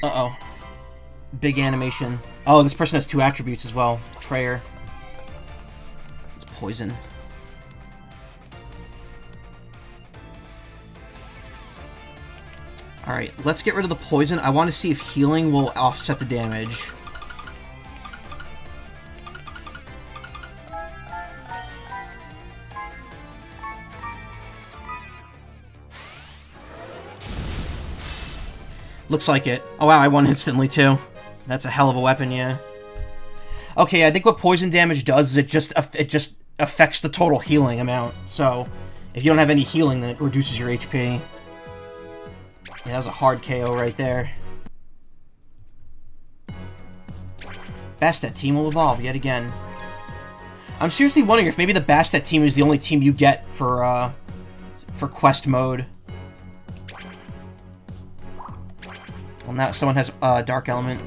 Uh-oh. Big animation. Oh, this person has 2 attributes as well. Prayer. It's poison. Alright, let's get rid of the poison. I want to see if healing will offset the damage. Looks like it. Oh wow, I won instantly too. That's a hell of a weapon, yeah. Okay, I think what poison damage does is it just affects the total healing amount. So, if you don't have any healing, then it reduces your HP. Yeah, that was a hard KO right there. Bastet team will evolve yet again. I'm seriously wondering if maybe the Bastet team is the only team you get for quest mode. Well, now someone has Dark Element.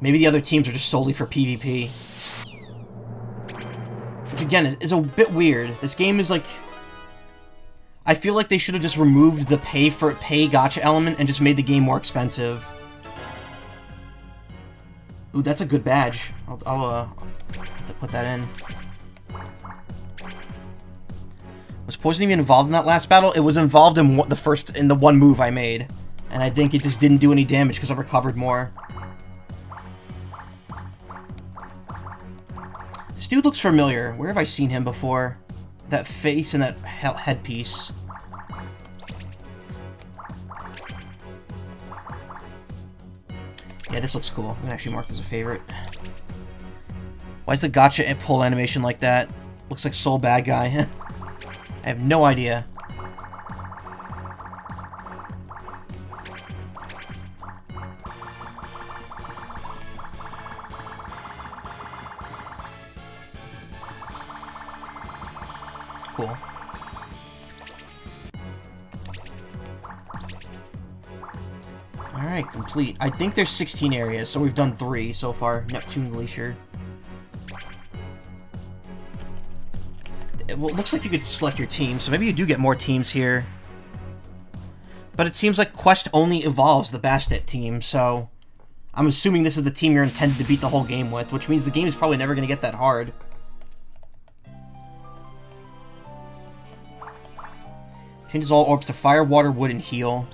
Maybe the other teams are just solely for PvP. Which, again, is a bit weird. This game is like... I feel like they should have just removed the pay gacha element and just made the game more expensive. Ooh, that's a good badge. I'll have to put that in. Was poison even involved in that last battle? It was involved in the one move I made, and I think it just didn't do any damage because I recovered more. This dude looks familiar. Where have I seen him before? That face and that headpiece. Yeah, this looks cool. I'm gonna actually mark this as a favorite. Why is the gacha pull animation like that? Looks like Soul Bad Guy. I have no idea. Cool. Alright, complete. I think there's 16 areas, so we've done 3 so far. Neptune Glacier. Well, it looks like you could select your team, so maybe you do get more teams here. But it seems like Quest only evolves the Bastet team, so... I'm assuming this is the team you're intended to beat the whole game with, which means the game is probably never going to get that hard. Changes all orbs to fire, water, wood, and heal.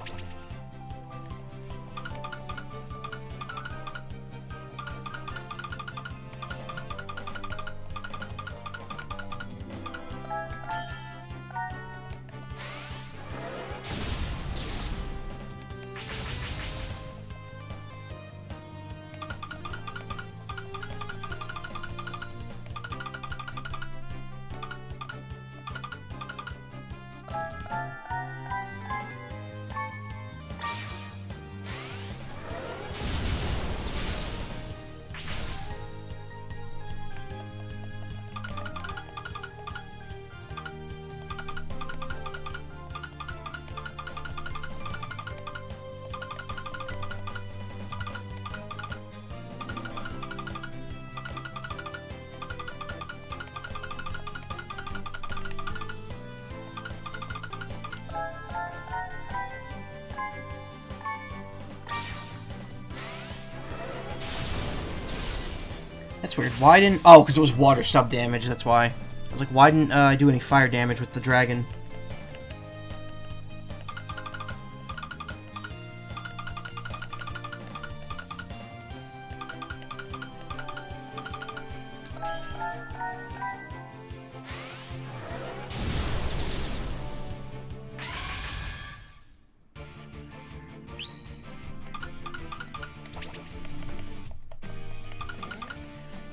That's weird. Why didn't... Oh, because it was water sub damage, that's why. I was like, why didn't I do any fire damage with the dragon?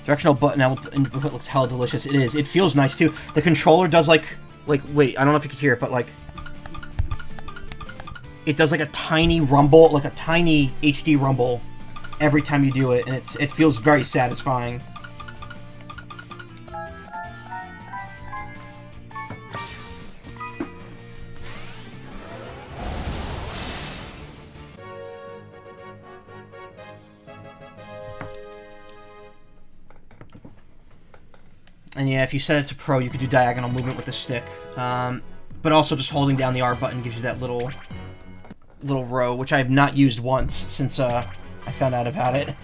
Directional button input looks hella delicious. It is. It feels nice, too. The controller does, like, wait, I don't know if you can hear it, but, like... It does, like, a tiny rumble, like a tiny HD rumble every time you do it, and it feels very satisfying. And yeah, if you set it to Pro, you could do diagonal movement with the stick. But also just holding down the R button gives you that little row, which I have not used once since I found out about it.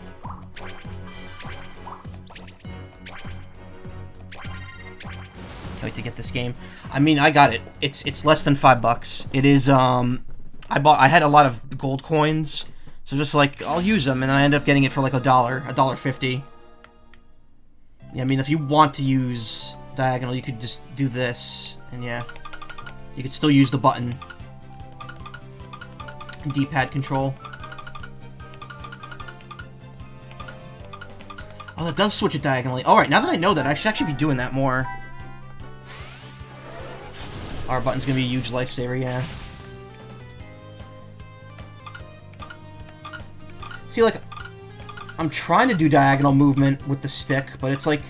Can't wait to get this game. I mean, I got it. It's less than $5. It is, I had a lot of gold coins, so just like, I'll use them, and I end up getting it for like $1.50. Yeah, I mean, if you want to use diagonal, you could just do this, and yeah, you could still use the button. D-pad control. Oh, that does switch it diagonally. Alright, now that I know that, I should actually be doing that more. R button's gonna be a huge lifesaver, yeah. See, like, I'm trying to do diagonal movement with the stick, but it's like...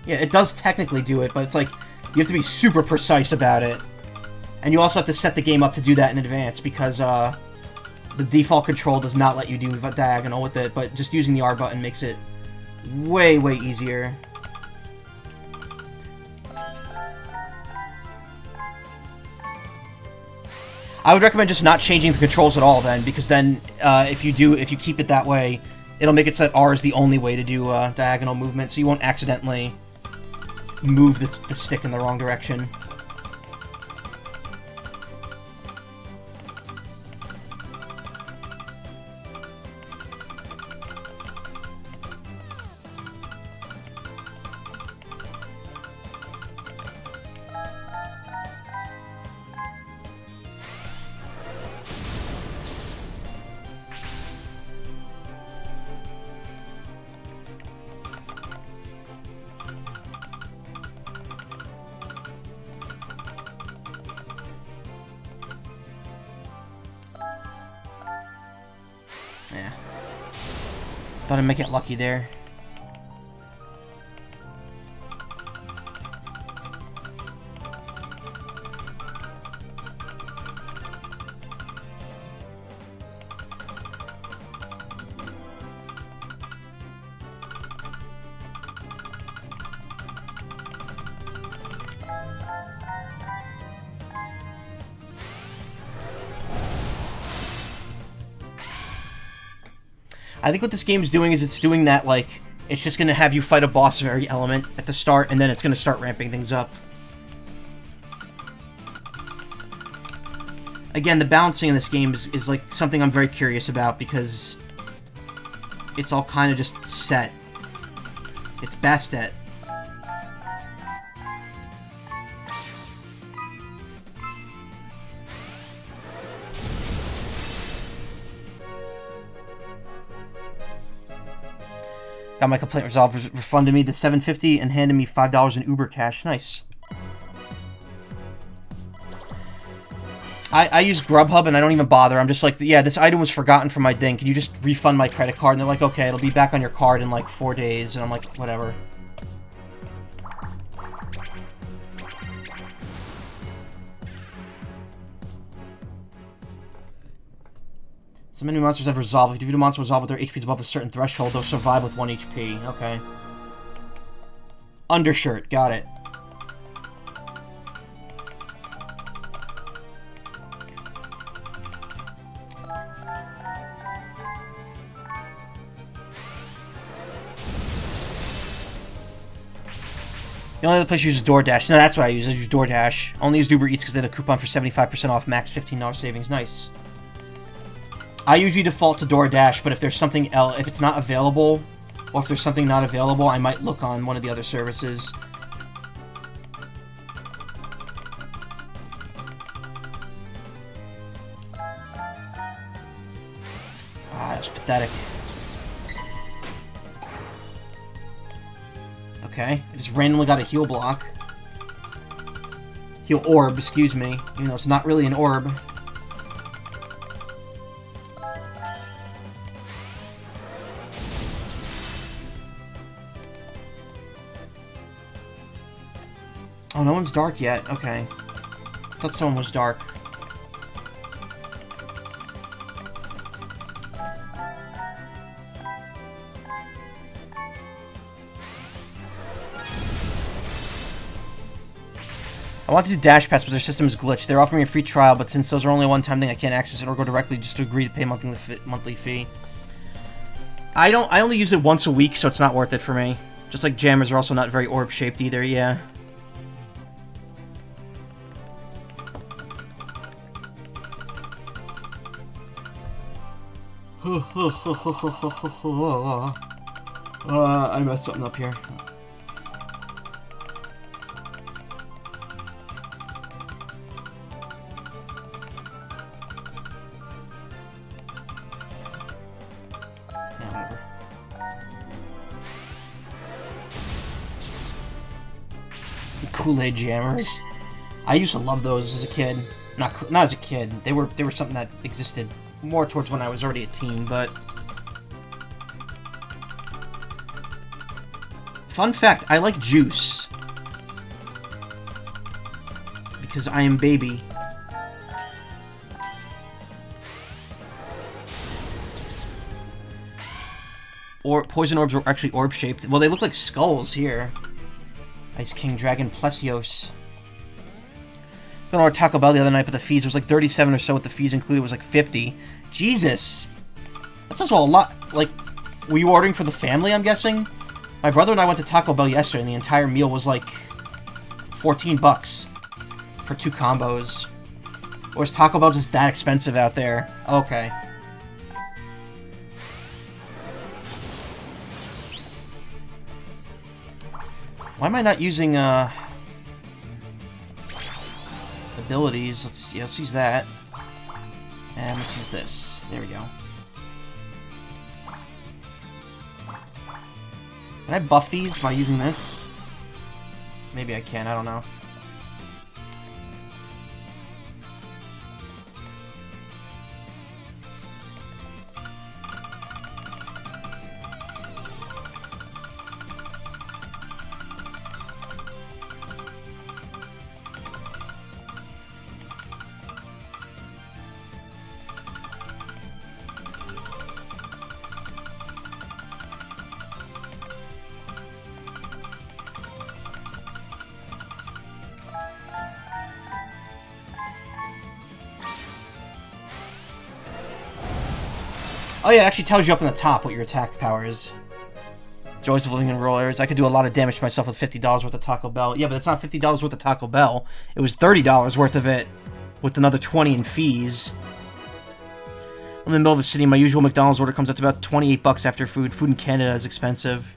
Yeah, it does technically do it, but it's like, you have to be super precise about it. And you also have to set the game up to do that in advance, because the default control does not let you do diagonal with it, but just using the R button makes it way, way easier. I would recommend just not changing the controls at all then, because then if you keep it that way, it'll make it so that R is the only way to do diagonal movement, so you won't accidentally move the stick in the wrong direction. Yeah. Thought I'd make it lucky there. I think what this game is doing is it's doing that, like, it's just going to have you fight a boss very element at the start, and then it's going to start ramping things up. Again, the balancing in this game is like, something I'm very curious about, because it's all kind of just set. It's best at. Got my complaint resolved, refunded me the $7.50 and handed me $5 in Uber cash. Nice. I use Grubhub and I don't even bother. I'm just like, yeah, this item was forgotten from my thing. Can you just refund my credit card? And they're like, okay, it'll be back on your card in like 4 days. And I'm like, whatever. Some enemy monsters have resolved. If you defeat a monster resolve with their HP is above a certain threshold, they'll survive with 1 HP. Okay. Undershirt. Got it. The only other place you use is DoorDash. No, that's what I use. I use DoorDash. Only use Uber Eats because they had a coupon for 75% off, max $15 savings. Nice. I usually default to DoorDash, but if there's something else, if it's not available, or if there's something not available, I might look on one of the other services. Ah, that's pathetic. Okay, I just randomly got a heal block. Heal orb, excuse me. You know, it's not really an orb. Oh, no one's dark yet. Okay. I thought someone was dark. I want to do Dash Pass, but their system is glitched. They're offering me a free trial, but since those are only a one-time thing, I can't access it or go directly just to agree to pay a monthly fee. I only use it once a week, so it's not worth it for me. Just like jammers are also not very orb-shaped either, yeah. I messed something up here. Kool-Aid jammers. I used to love those as a kid. Not as a kid. They were something that existed more towards when I was already a teen, but... Fun fact, I like juice. Because I am baby. Or poison orbs were actually orb-shaped. Well, they look like skulls here. Ice King Dragon Plesios. I don't know, Taco Bell the other night, but the fees was like 37 or so with the fees included was like 50. Jesus! That's also a lot. Like, were you ordering for the family, I'm guessing? My brother and I went to Taco Bell yesterday, and the entire meal was like 14 bucks for 2 combos. Or is Taco Bell just that expensive out there? Okay. Why am I not using, abilities? Let's use that. And let's use this. There we go. Can I buff these by using this? Maybe I can, I don't know. Oh yeah, it actually tells you up on the top what your attack power is. Joys of living in rural areas. I could do a lot of damage to myself with $50 worth of Taco Bell. Yeah, but it's not $50 worth of Taco Bell. It was $30 worth of it with another $20 in fees. I'm in the middle of the city. My usual McDonald's order comes up to about 28 bucks after food. Food in Canada is expensive.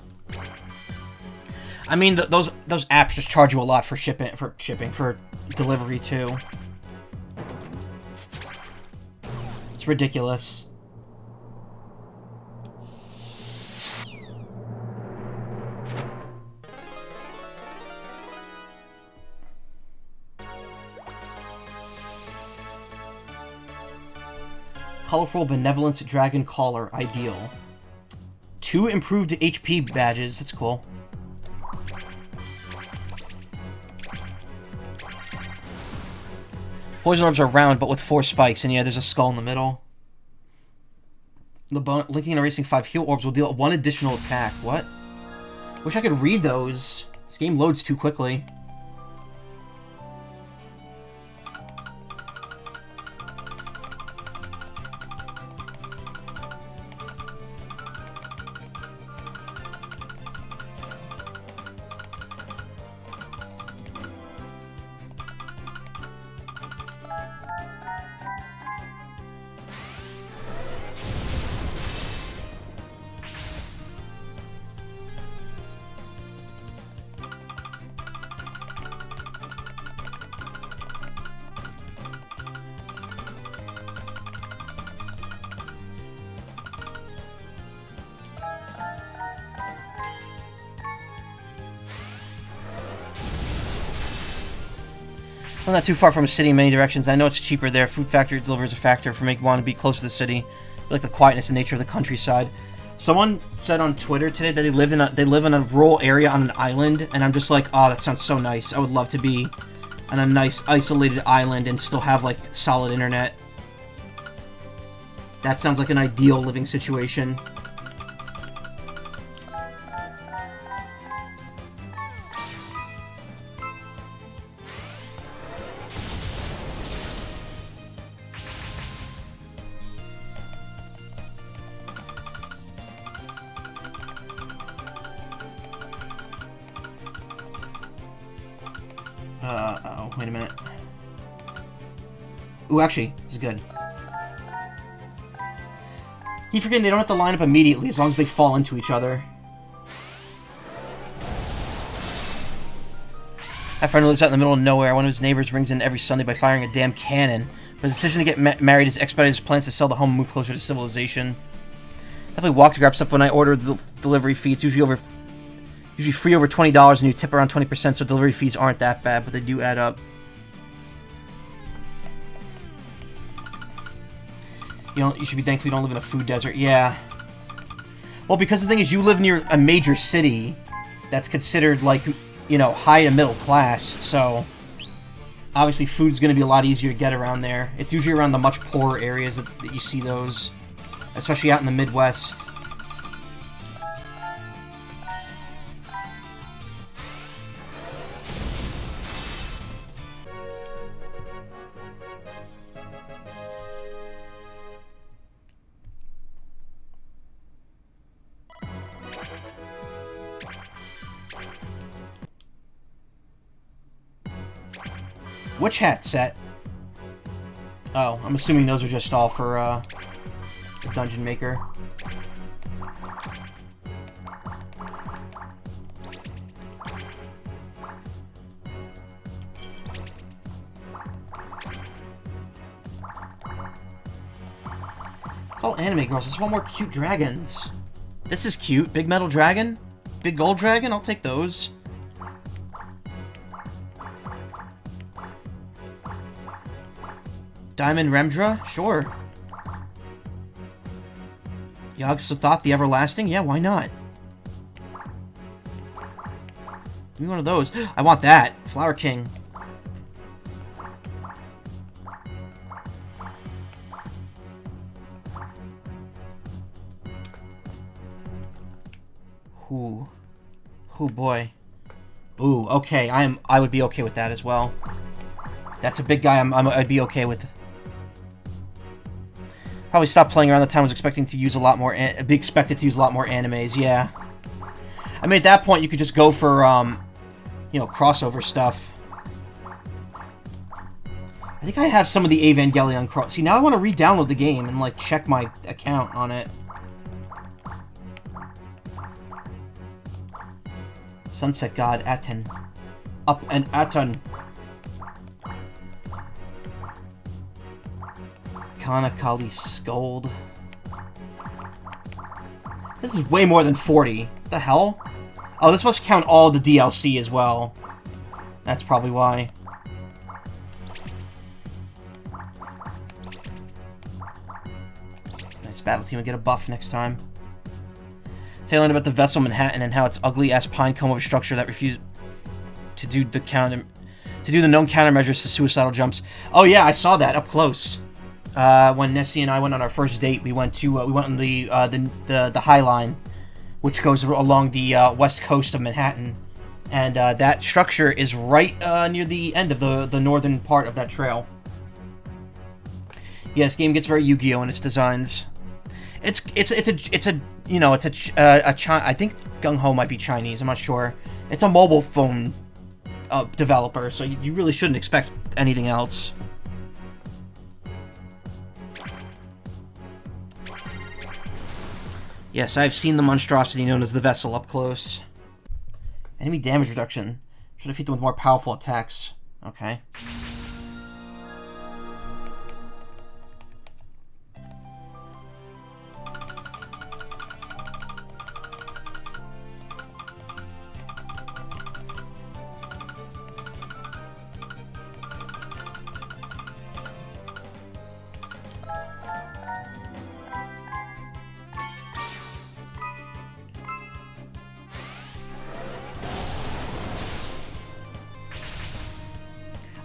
I mean, those apps just charge you a lot for for delivery too. It's ridiculous. Colorful Benevolence Dragon Collar, ideal. 2 improved HP badges, that's cool. Poison orbs are round, but with 4 spikes, and yeah, there's a skull in the middle. Linking and erasing 5 heal orbs will deal 1 additional attack. What? Wish I could read those. This game loads too quickly. I'm not too far from a city in many directions. I know it's cheaper there. Food factory delivers a factor for making want to be close to the city. I like the quietness and nature of the countryside. Someone said on Twitter today that they live in a rural area on an island, and I'm just like, oh, that sounds so nice. I would love to be on a nice isolated island and still have like solid internet. That sounds like an ideal living situation. Uh-oh, wait a minute. Ooh, actually, this is good. Keep forgetting they don't have to line up immediately as long as they fall into each other. My friend lives out in the middle of nowhere. One of his neighbors rings in every Sunday by firing a damn cannon. But his decision to get married has expedited his plans to sell the home and move closer to civilization. Definitely walk to grab stuff when I order the delivery fee. It's usually free over $20 and you tip around 20%, so delivery fees aren't that bad, but they do add up. You should be thankful you don't live in a food desert. Yeah. Well, because the thing is, you live near a major city that's considered, like, you know, high and middle class, so obviously food's going to be a lot easier to get around there. It's usually around the much poorer areas that you see those, especially out in the Midwest. Which hat set? Oh, I'm assuming those are just all for, the Dungeon Maker. It's all anime girls. I just want more cute dragons. This is cute. Big metal dragon? Big gold dragon? I'll take those. Diamond Remdra? Sure. Yog-Sothoth the Everlasting? Yeah, why not? Give me one of those. I want that. Flower King. Ooh. Oh boy. Ooh, okay. I would be okay with that as well. That's a big guy I'd be okay with. Probably stopped playing around the time I was expecting to use a lot more expected to use a lot more animes, yeah. I mean, at that point you could just go for you know, crossover stuff. I think I have some of the Evangelion See, now I want to re-download the game and like check my account on it. Sunset God Aten. Up and Aten. Kanakali Scold. This is way more than 40. What the hell? Oh, this must count all the DLC as well. That's probably why. Nice battle team will get a buff next time. Tailing about the vessel Manhattan and how its ugly-ass pinecone of a structure that refused to do the known countermeasures to suicidal jumps. Oh yeah, I saw that up close. When Nessie and I went on our first date, we went on the High Line, which goes along the west coast of Manhattan, and that structure is right near the end of the northern part of that trail. Yeah, this game gets very Yu-Gi-Oh in its designs. I think Gung Ho might be Chinese. I'm not sure. It's a mobile phone developer, so you really shouldn't expect anything else. Yes, I've seen the monstrosity known as the Vessel up close. Enemy damage reduction. Should defeat them with more powerful attacks. Okay.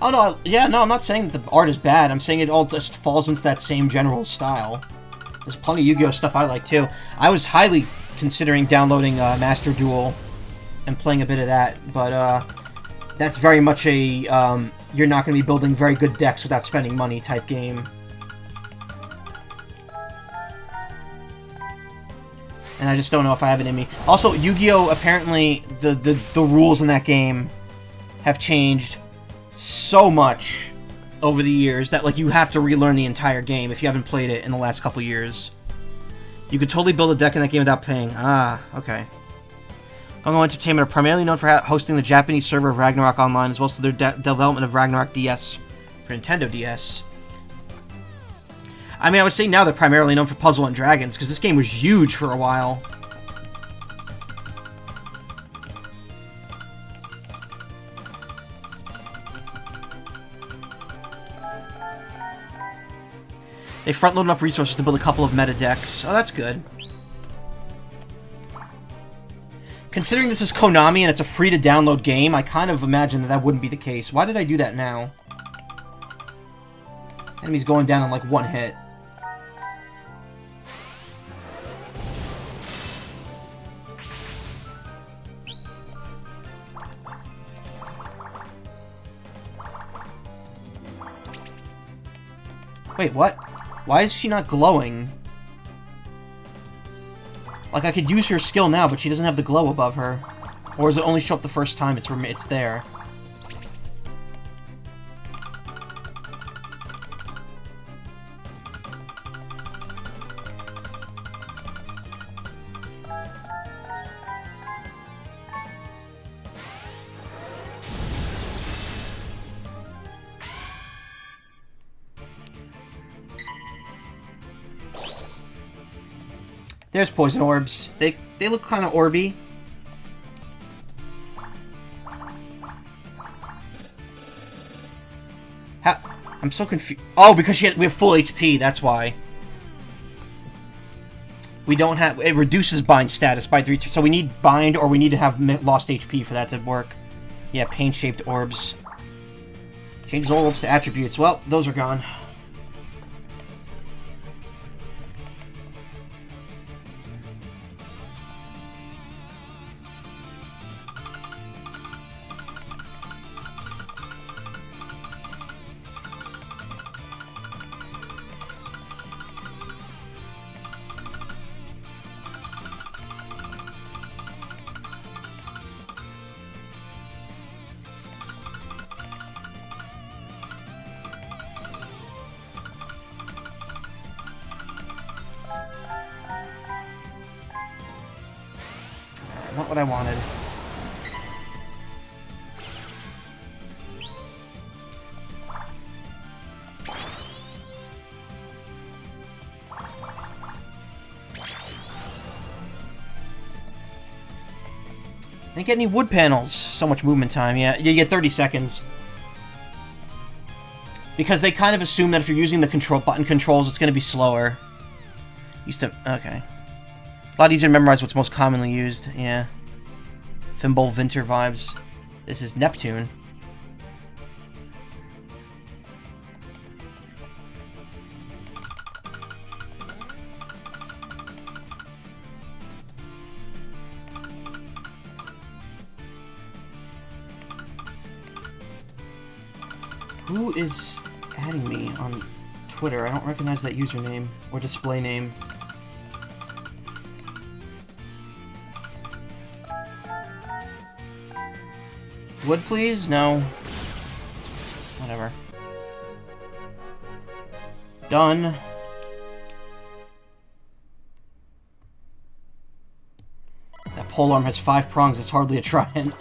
Oh no, yeah, no, I'm not saying that the art is bad. I'm saying it all just falls into that same general style. There's plenty of Yu-Gi-Oh stuff I like too. I was highly considering downloading Master Duel and playing a bit of that, but that's very much a you're not going to be building very good decks without spending money type game. And I just don't know if I have it in me. Also, Yu-Gi-Oh! Apparently, the rules in that game have changed so much over the years that, like, you have to relearn the entire game if you haven't played it in the last couple years. You could totally build a deck in that game without paying. Ah, okay. Gongo Entertainment are primarily known for hosting the Japanese server of Ragnarok Online, as well as their development of Ragnarok DS for Nintendo DS. I mean, I would say now they're primarily known for Puzzle and Dragons, because this game was huge for a while. They front-load enough resources to build a couple of meta decks. Oh, that's good. Considering this is Konami and it's a free-to-download game, I kind of imagine that wouldn't be the case. Why did I do that now? Enemy's going down in like one hit. Wait, what? Why is she not glowing? Like, I could use her skill now, but she doesn't have the glow above her. Or does it only show up the first time it's there? There's poison orbs. They look kind of orby. I'm so confused. Oh, because we have full HP. That's why. We don't have. It reduces bind status by 3. So we need bind, or we need to have lost HP for that to work. Yeah, pain-shaped orbs. Changes all orbs to attributes. Well, those are gone. Not what I wanted. Didn't get any wood panels. So much movement time. Yeah, you get 30 seconds. Because they kind of assume that if you're using the button controls, it's going to be slower. Okay. A lot easier to memorize what's most commonly used, yeah. Thimble Vinter vibes. This is Neptune. Who is adding me on Twitter? I don't recognize that username or display name. Wood, please? No. Whatever. Done. That polearm has 5 prongs. It's hardly a trident.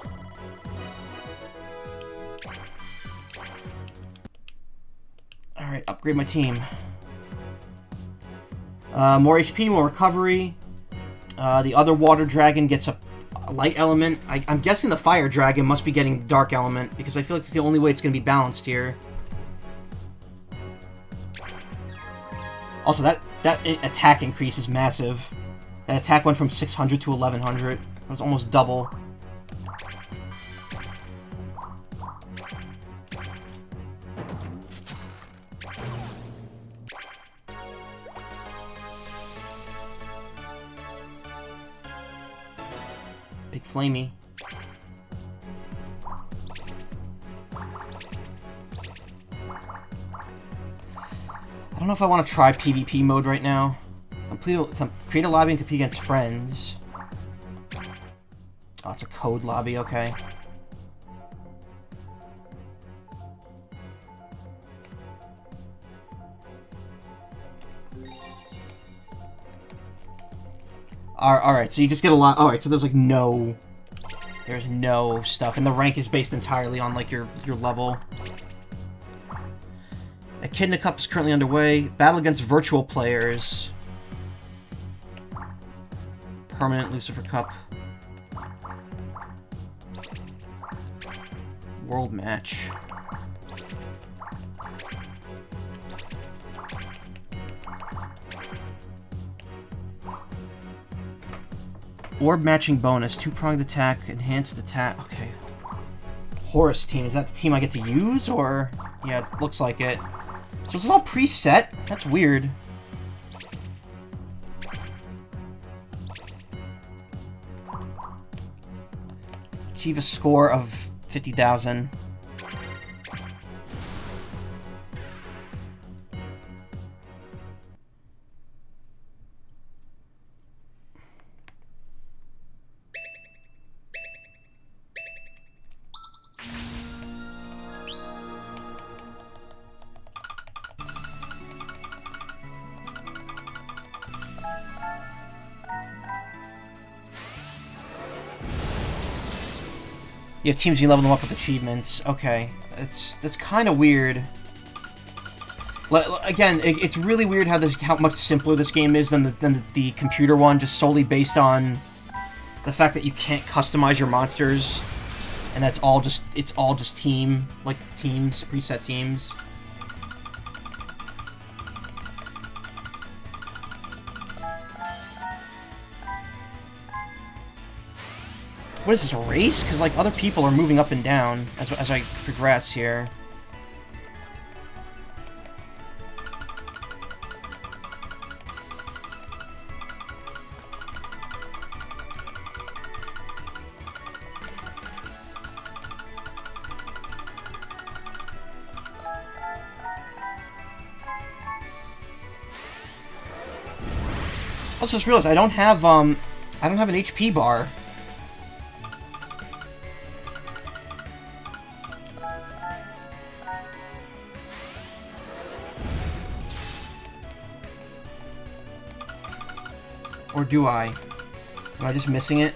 Alright, upgrade my team. More HP, more recovery. The other water dragon gets a light element. I'm guessing the fire dragon must be getting dark element, because I feel like it's the only way it's going to be balanced here. Also, that attack increase is massive. That attack went from 600 to 1100. It was almost double. Big flamey. I don't know if I want to try PvP mode right now. Create a lobby and compete against friends. Oh, it's a code lobby, okay. Alright, so you just get a lot. Alright, so there's like no... There's no stuff. And the rank is based entirely on like your level. Echidna Cup is currently underway. Battle against virtual players. Permanent Lucifer Cup. World match. Orb matching bonus, 2-pronged attack, enhanced attack. Okay. Horus team, is that the team I get to use, or? Yeah, it looks like it. So this is all preset? That's weird. Achieve a score of 50,000. You have teams you level them up with achievements. Okay, that's kind of weird. Again, it's really weird how much simpler this game is than the computer one, just solely based on the fact that you can't customize your monsters, and it's all just teams, preset teams. What is this, a race? Because, like, other people are moving up and down as I progress here. I also just realized I don't have an HP bar. Or do I? Am I just missing it?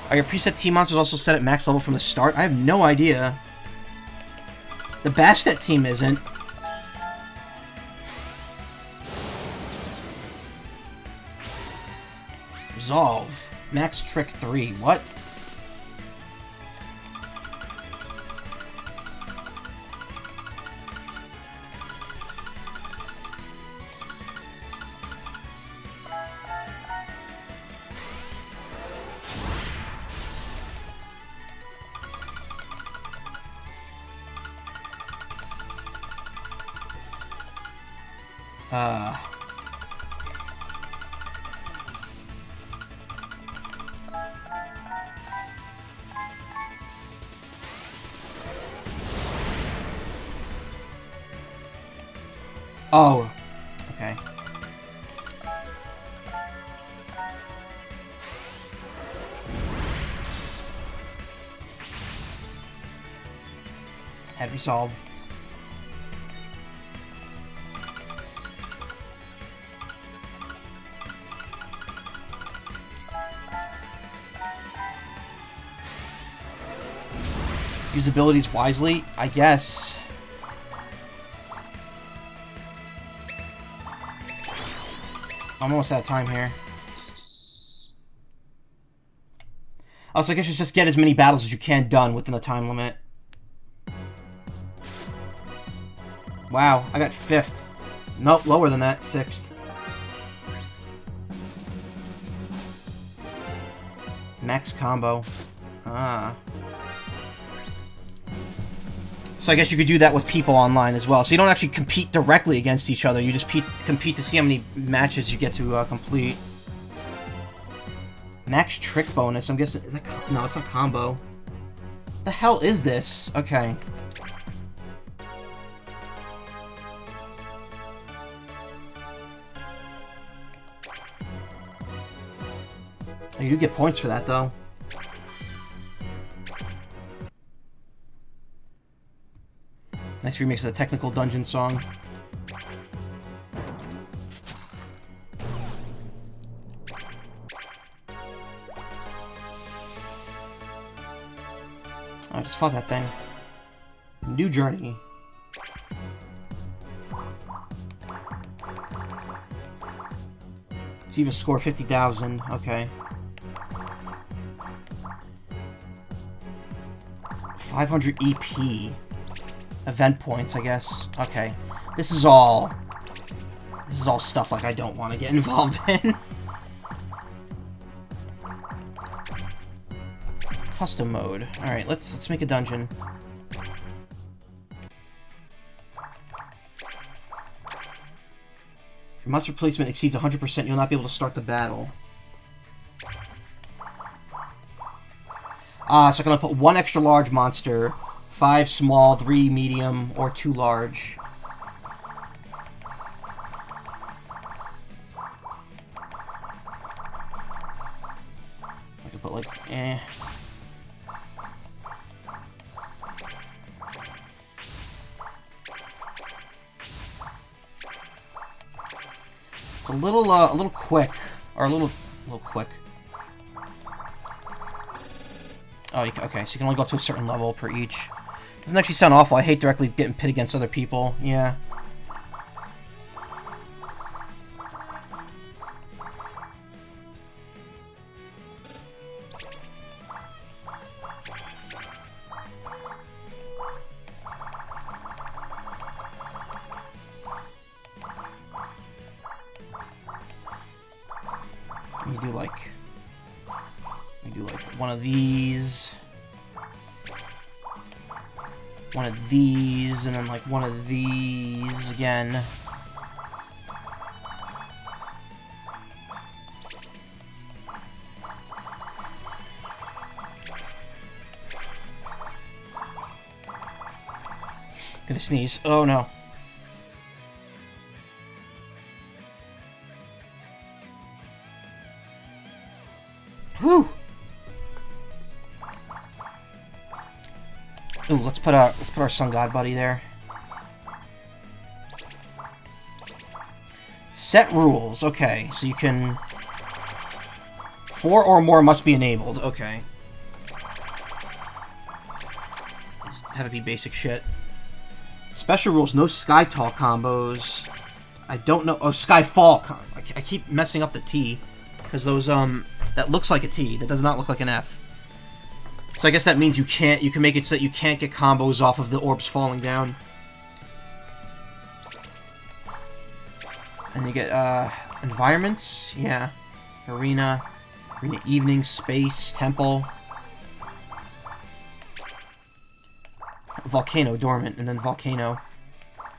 Are your preset team monsters also set at max level from the start? I have no idea. The Bastet team isn't. Resolve. Max Trick 3. What? Oh. Okay. Had resolved. Use abilities wisely, I guess. I'm almost out of time here. Also, I guess you just get as many battles as you can done within the time limit. Wow, I got 5th. Nope, lower than that, 6th. Max combo. Ah. So I guess you could do that with people online as well. So you don't actually compete directly against each other. You just compete to see how many matches you get to complete. Max trick bonus. I'm guessing... Is that, no, it's not combo. The hell is this? Okay. Oh, you do get points for that, though. Nice remix of the technical dungeon song. I just fought that thing. New journey. Achieve a score 50,000. Okay. 500 EP. Event points, I guess. Okay. This is all stuff like I don't want to get involved in. Custom mode. Alright, let's make a dungeon. If your monster placement exceeds 100%, you'll not be able to start the battle. So I'm gonna put 1 extra large monster, 5 small, 3 medium, or 2 large. I could put like, It's a little quick, or a little quick. Oh, okay, so you can only go up to a certain level per each. Doesn't actually sound awful. I hate directly getting pit against other people. Yeah. You do like one of these. One of these, and then like one of these again. Gonna sneeze. Oh no. Whew. Ooh, let's put our sun god buddy there. Set rules. Okay, so you can 4 or more must be enabled. Okay. Let's have it be basic shit. Special rules: no sky tall combos. I don't know. Oh, skyfall. I keep messing up the T because those that looks like a T. That does not look like an F. So I guess that means you can make it so that you can't get combos off of the orbs falling down. And you get, environments? Yeah. Arena, evening, space, temple. Volcano, dormant, and then volcano.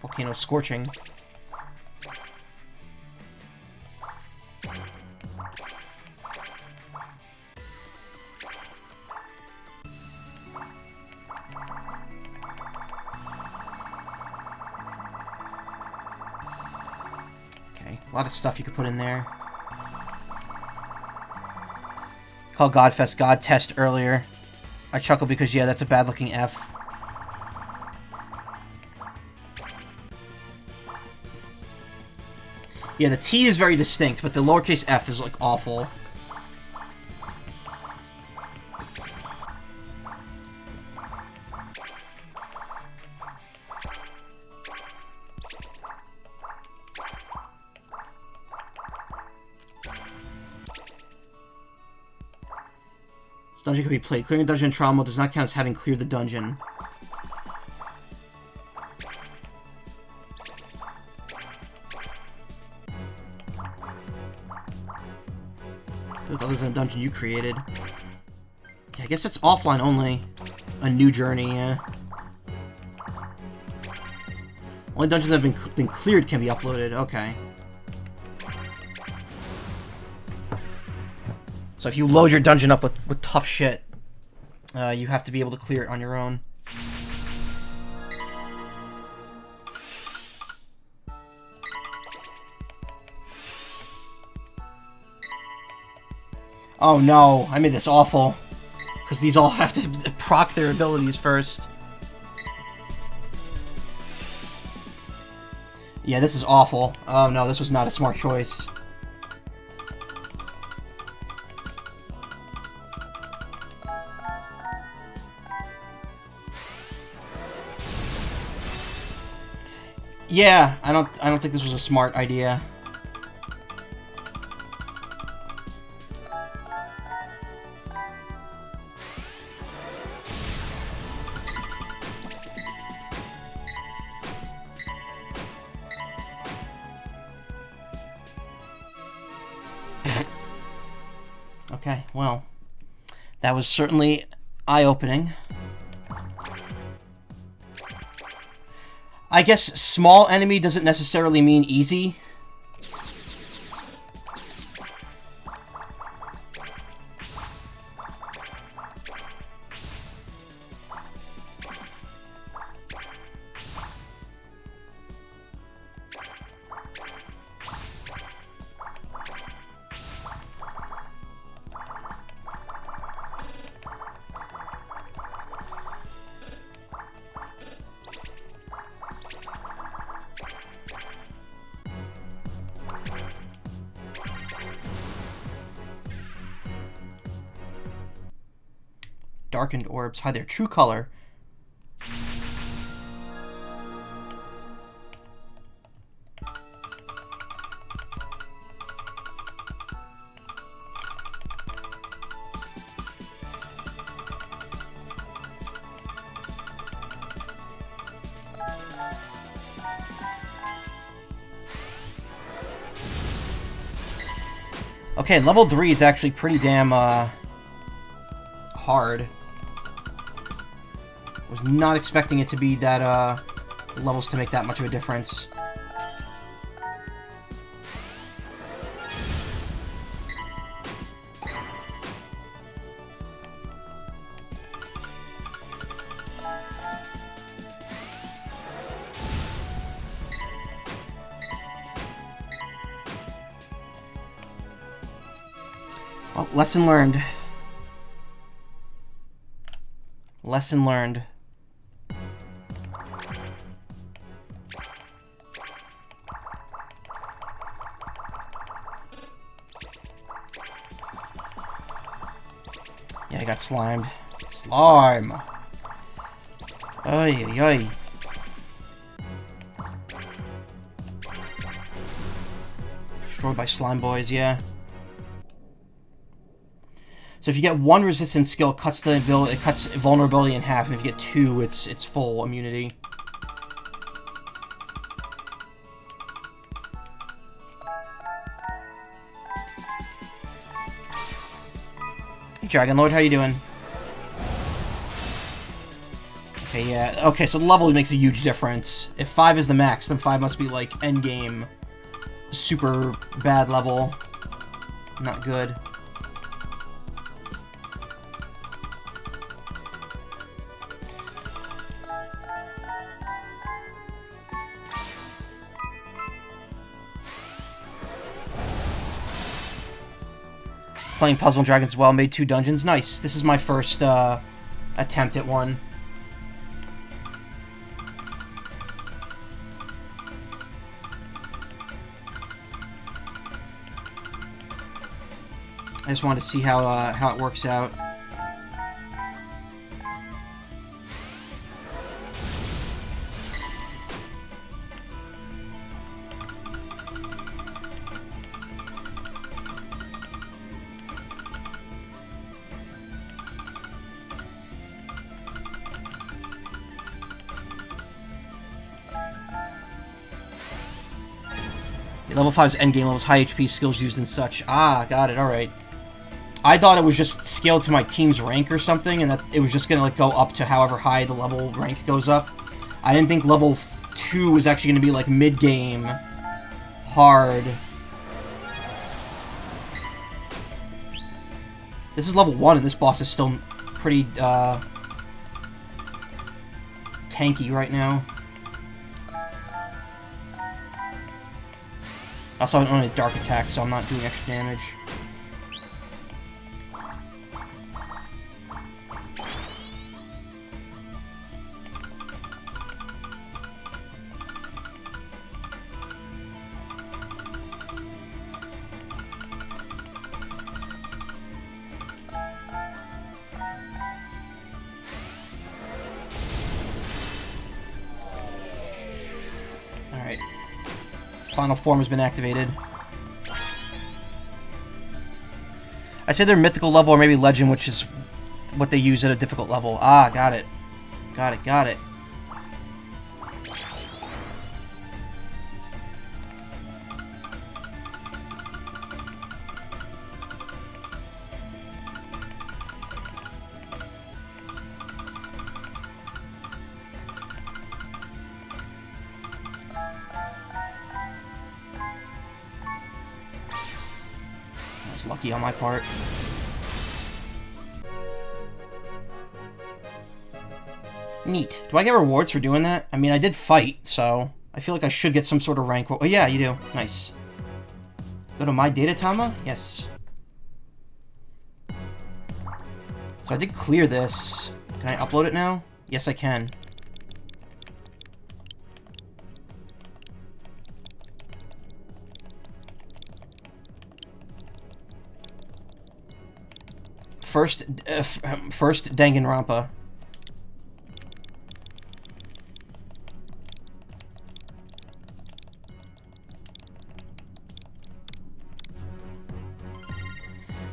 Volcano scorching. A lot of stuff you could put in there. Called Godfest God Test earlier. I chuckled because, yeah, that's a bad-looking F. Yeah, the T is very distinct, but the lowercase f is, like, awful. Dungeon can be played. Clearing a dungeon in trial mode does not count as having cleared the dungeon. With others in a dungeon you created. Yeah, I guess it's offline only. A new journey, yeah. Only dungeons that have been cleared can be uploaded. Okay. So if you load your dungeon up with tough shit, you have to be able to clear it on your own. Oh no, I made this awful. Because these all have to proc their abilities first. Yeah, this is awful. Oh no, this was not a smart choice. Yeah, I don't think this was a smart idea. Okay, well, that was certainly eye-opening. I guess small enemy doesn't necessarily mean easy. Darkened orbs hide their true color. Okay, level 3 is actually pretty damn hard. Was not expecting it to be that, levels to make that much of a difference. Well, lesson learned. Lesson learned. Yeah, I got slimed. Slime! Ay, ay, ay. Destroyed by slime boys, yeah. So if you get one resistance skill, it cuts vulnerability in half, and if you get two, it's full immunity. Hey, Dragon Lord, how you doing? Okay, yeah. Okay, so the level makes a huge difference. If 5 is the max, then 5 must be like endgame, super bad level. Not good. Playing Puzzle Dragons as well, made 2 dungeons. Nice. This is my first attempt at one. I just wanted to see how it works out. Level 5's endgame levels, high HP, skills used and such. Ah, got it, alright. I thought it was just scaled to my team's rank or something, and that it was just gonna like go up to however high the level rank goes up. I didn't think level 2 is actually going to be like mid-game hard. This is level 1, and this boss is still pretty tanky right now. Also, I'm only a dark attack, so I'm not doing extra damage. Alright. Final form has been activated. I'd say they're mythical level or maybe legend, which is what they use at a difficult level. Ah, got it. Got it, got it. That's lucky on my part. Neat. Do I get rewards for doing that? I mean, I did fight, so I feel like I should get some sort of rank. Oh, yeah, you do. Nice. Go to my data Tama? Yes. So I did clear this. Can I upload it now? Yes, I can. First Danganronpa.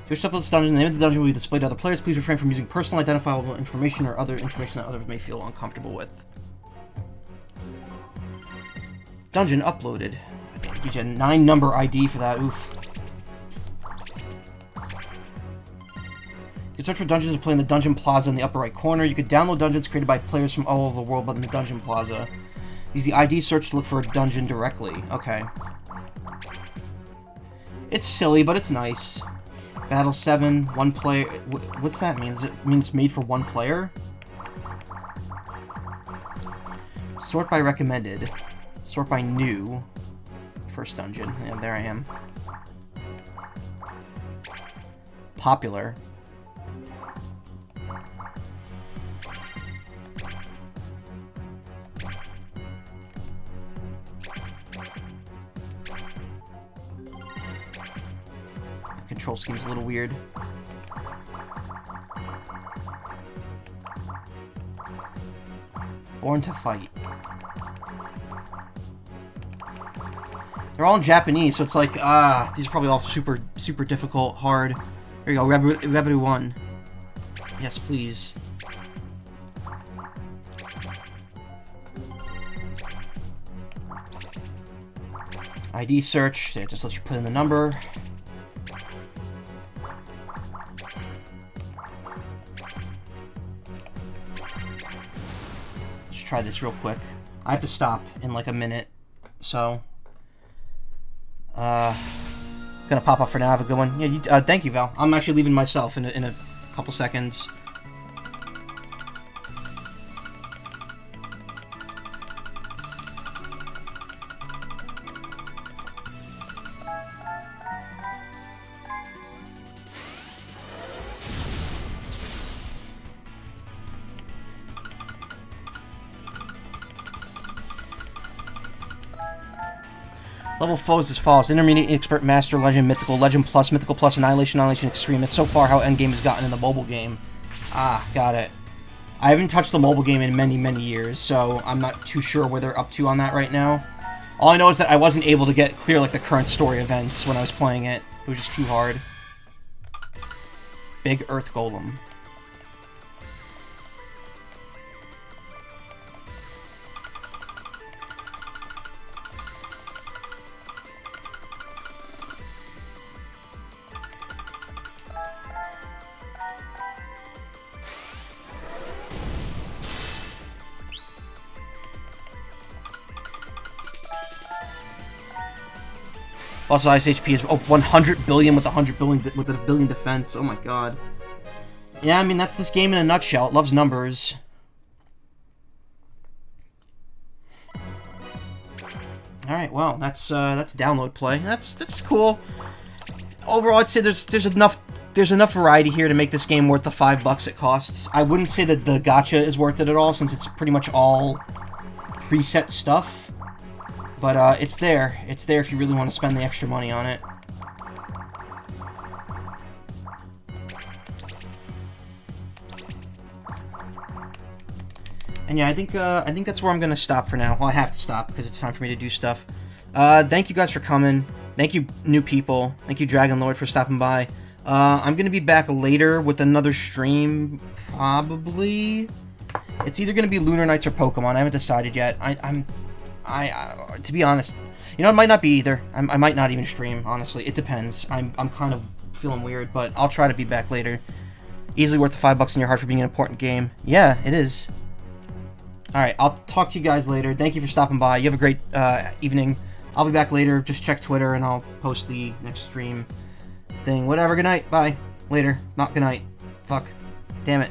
To step up this dungeon, the name of the dungeon will be displayed to other players. Please refrain from using personal identifiable information or other information that others may feel uncomfortable with. Dungeon uploaded. You get a 9-number ID for that. Oof. You search for dungeons and play in the Dungeon Plaza in the upper right corner. You could download dungeons created by players from all over the world, but in the Dungeon Plaza. Use the ID search to look for a dungeon directly. Okay. It's silly, but it's nice. Battle 7, 1 player. What's that mean? Does it mean it's made for 1 player? Sort by recommended. Sort by new. First dungeon. Yeah, there I am. Popular. Control scheme's a little weird. Born to fight. They're all in Japanese, so it's like, these are probably all super difficult, hard. Here you go, Reverie 1. Yes, please. ID search, it just lets you put in the number. Try this real quick. I have to stop in like a minute, so gonna pop off for now. Have a good one. Yeah, thank you, Val. I'm actually leaving myself in a couple seconds. Level foes as follows: Intermediate, Expert, Master, Legend, Mythical, Legend Plus, Mythical Plus, Annihilation, Annihilation, Extreme. It's so far how Endgame has gotten in the mobile game. Ah, got it. I haven't touched the mobile game in many years, so I'm not too sure where they're up to on that right now. All I know is that I wasn't able to get clear like the current story events when I was playing it. It was just too hard. Big Earth Golem. Also, ice HP is 100 billion with 100 billion with a billion defense. Oh my god. Yeah, I mean that's this game in a nutshell. It loves numbers. All right, well that's download play. That's cool. Overall, I'd say there's enough variety here to make this game worth the $5 it costs. I wouldn't say that the gacha is worth it at all, since it's pretty much all preset stuff. But it's there. It's there if you really want to spend the extra money on it. And yeah, I think that's where I'm gonna stop for now. Well, I have to stop because it's time for me to do stuff. Thank you guys for coming. Thank you, new people. Thank you, Dragon Lord, for stopping by. I'm gonna be back later with another stream, probably. It's either gonna be Lunar Nights or Pokemon. I haven't decided yet. To be honest, you know, it might not be either. I might not even stream. Honestly, it depends. I'm kind of feeling weird, but I'll try to be back later. Easily worth the $5 in your heart for being an important game. Yeah, it is. Alright, I'll talk to you guys later. Thank you for stopping by. You have a great evening. I'll be back later. Just check Twitter and I'll post the next stream thing. Whatever. Good night. Bye. Later. Not good night. Fuck. Damn it.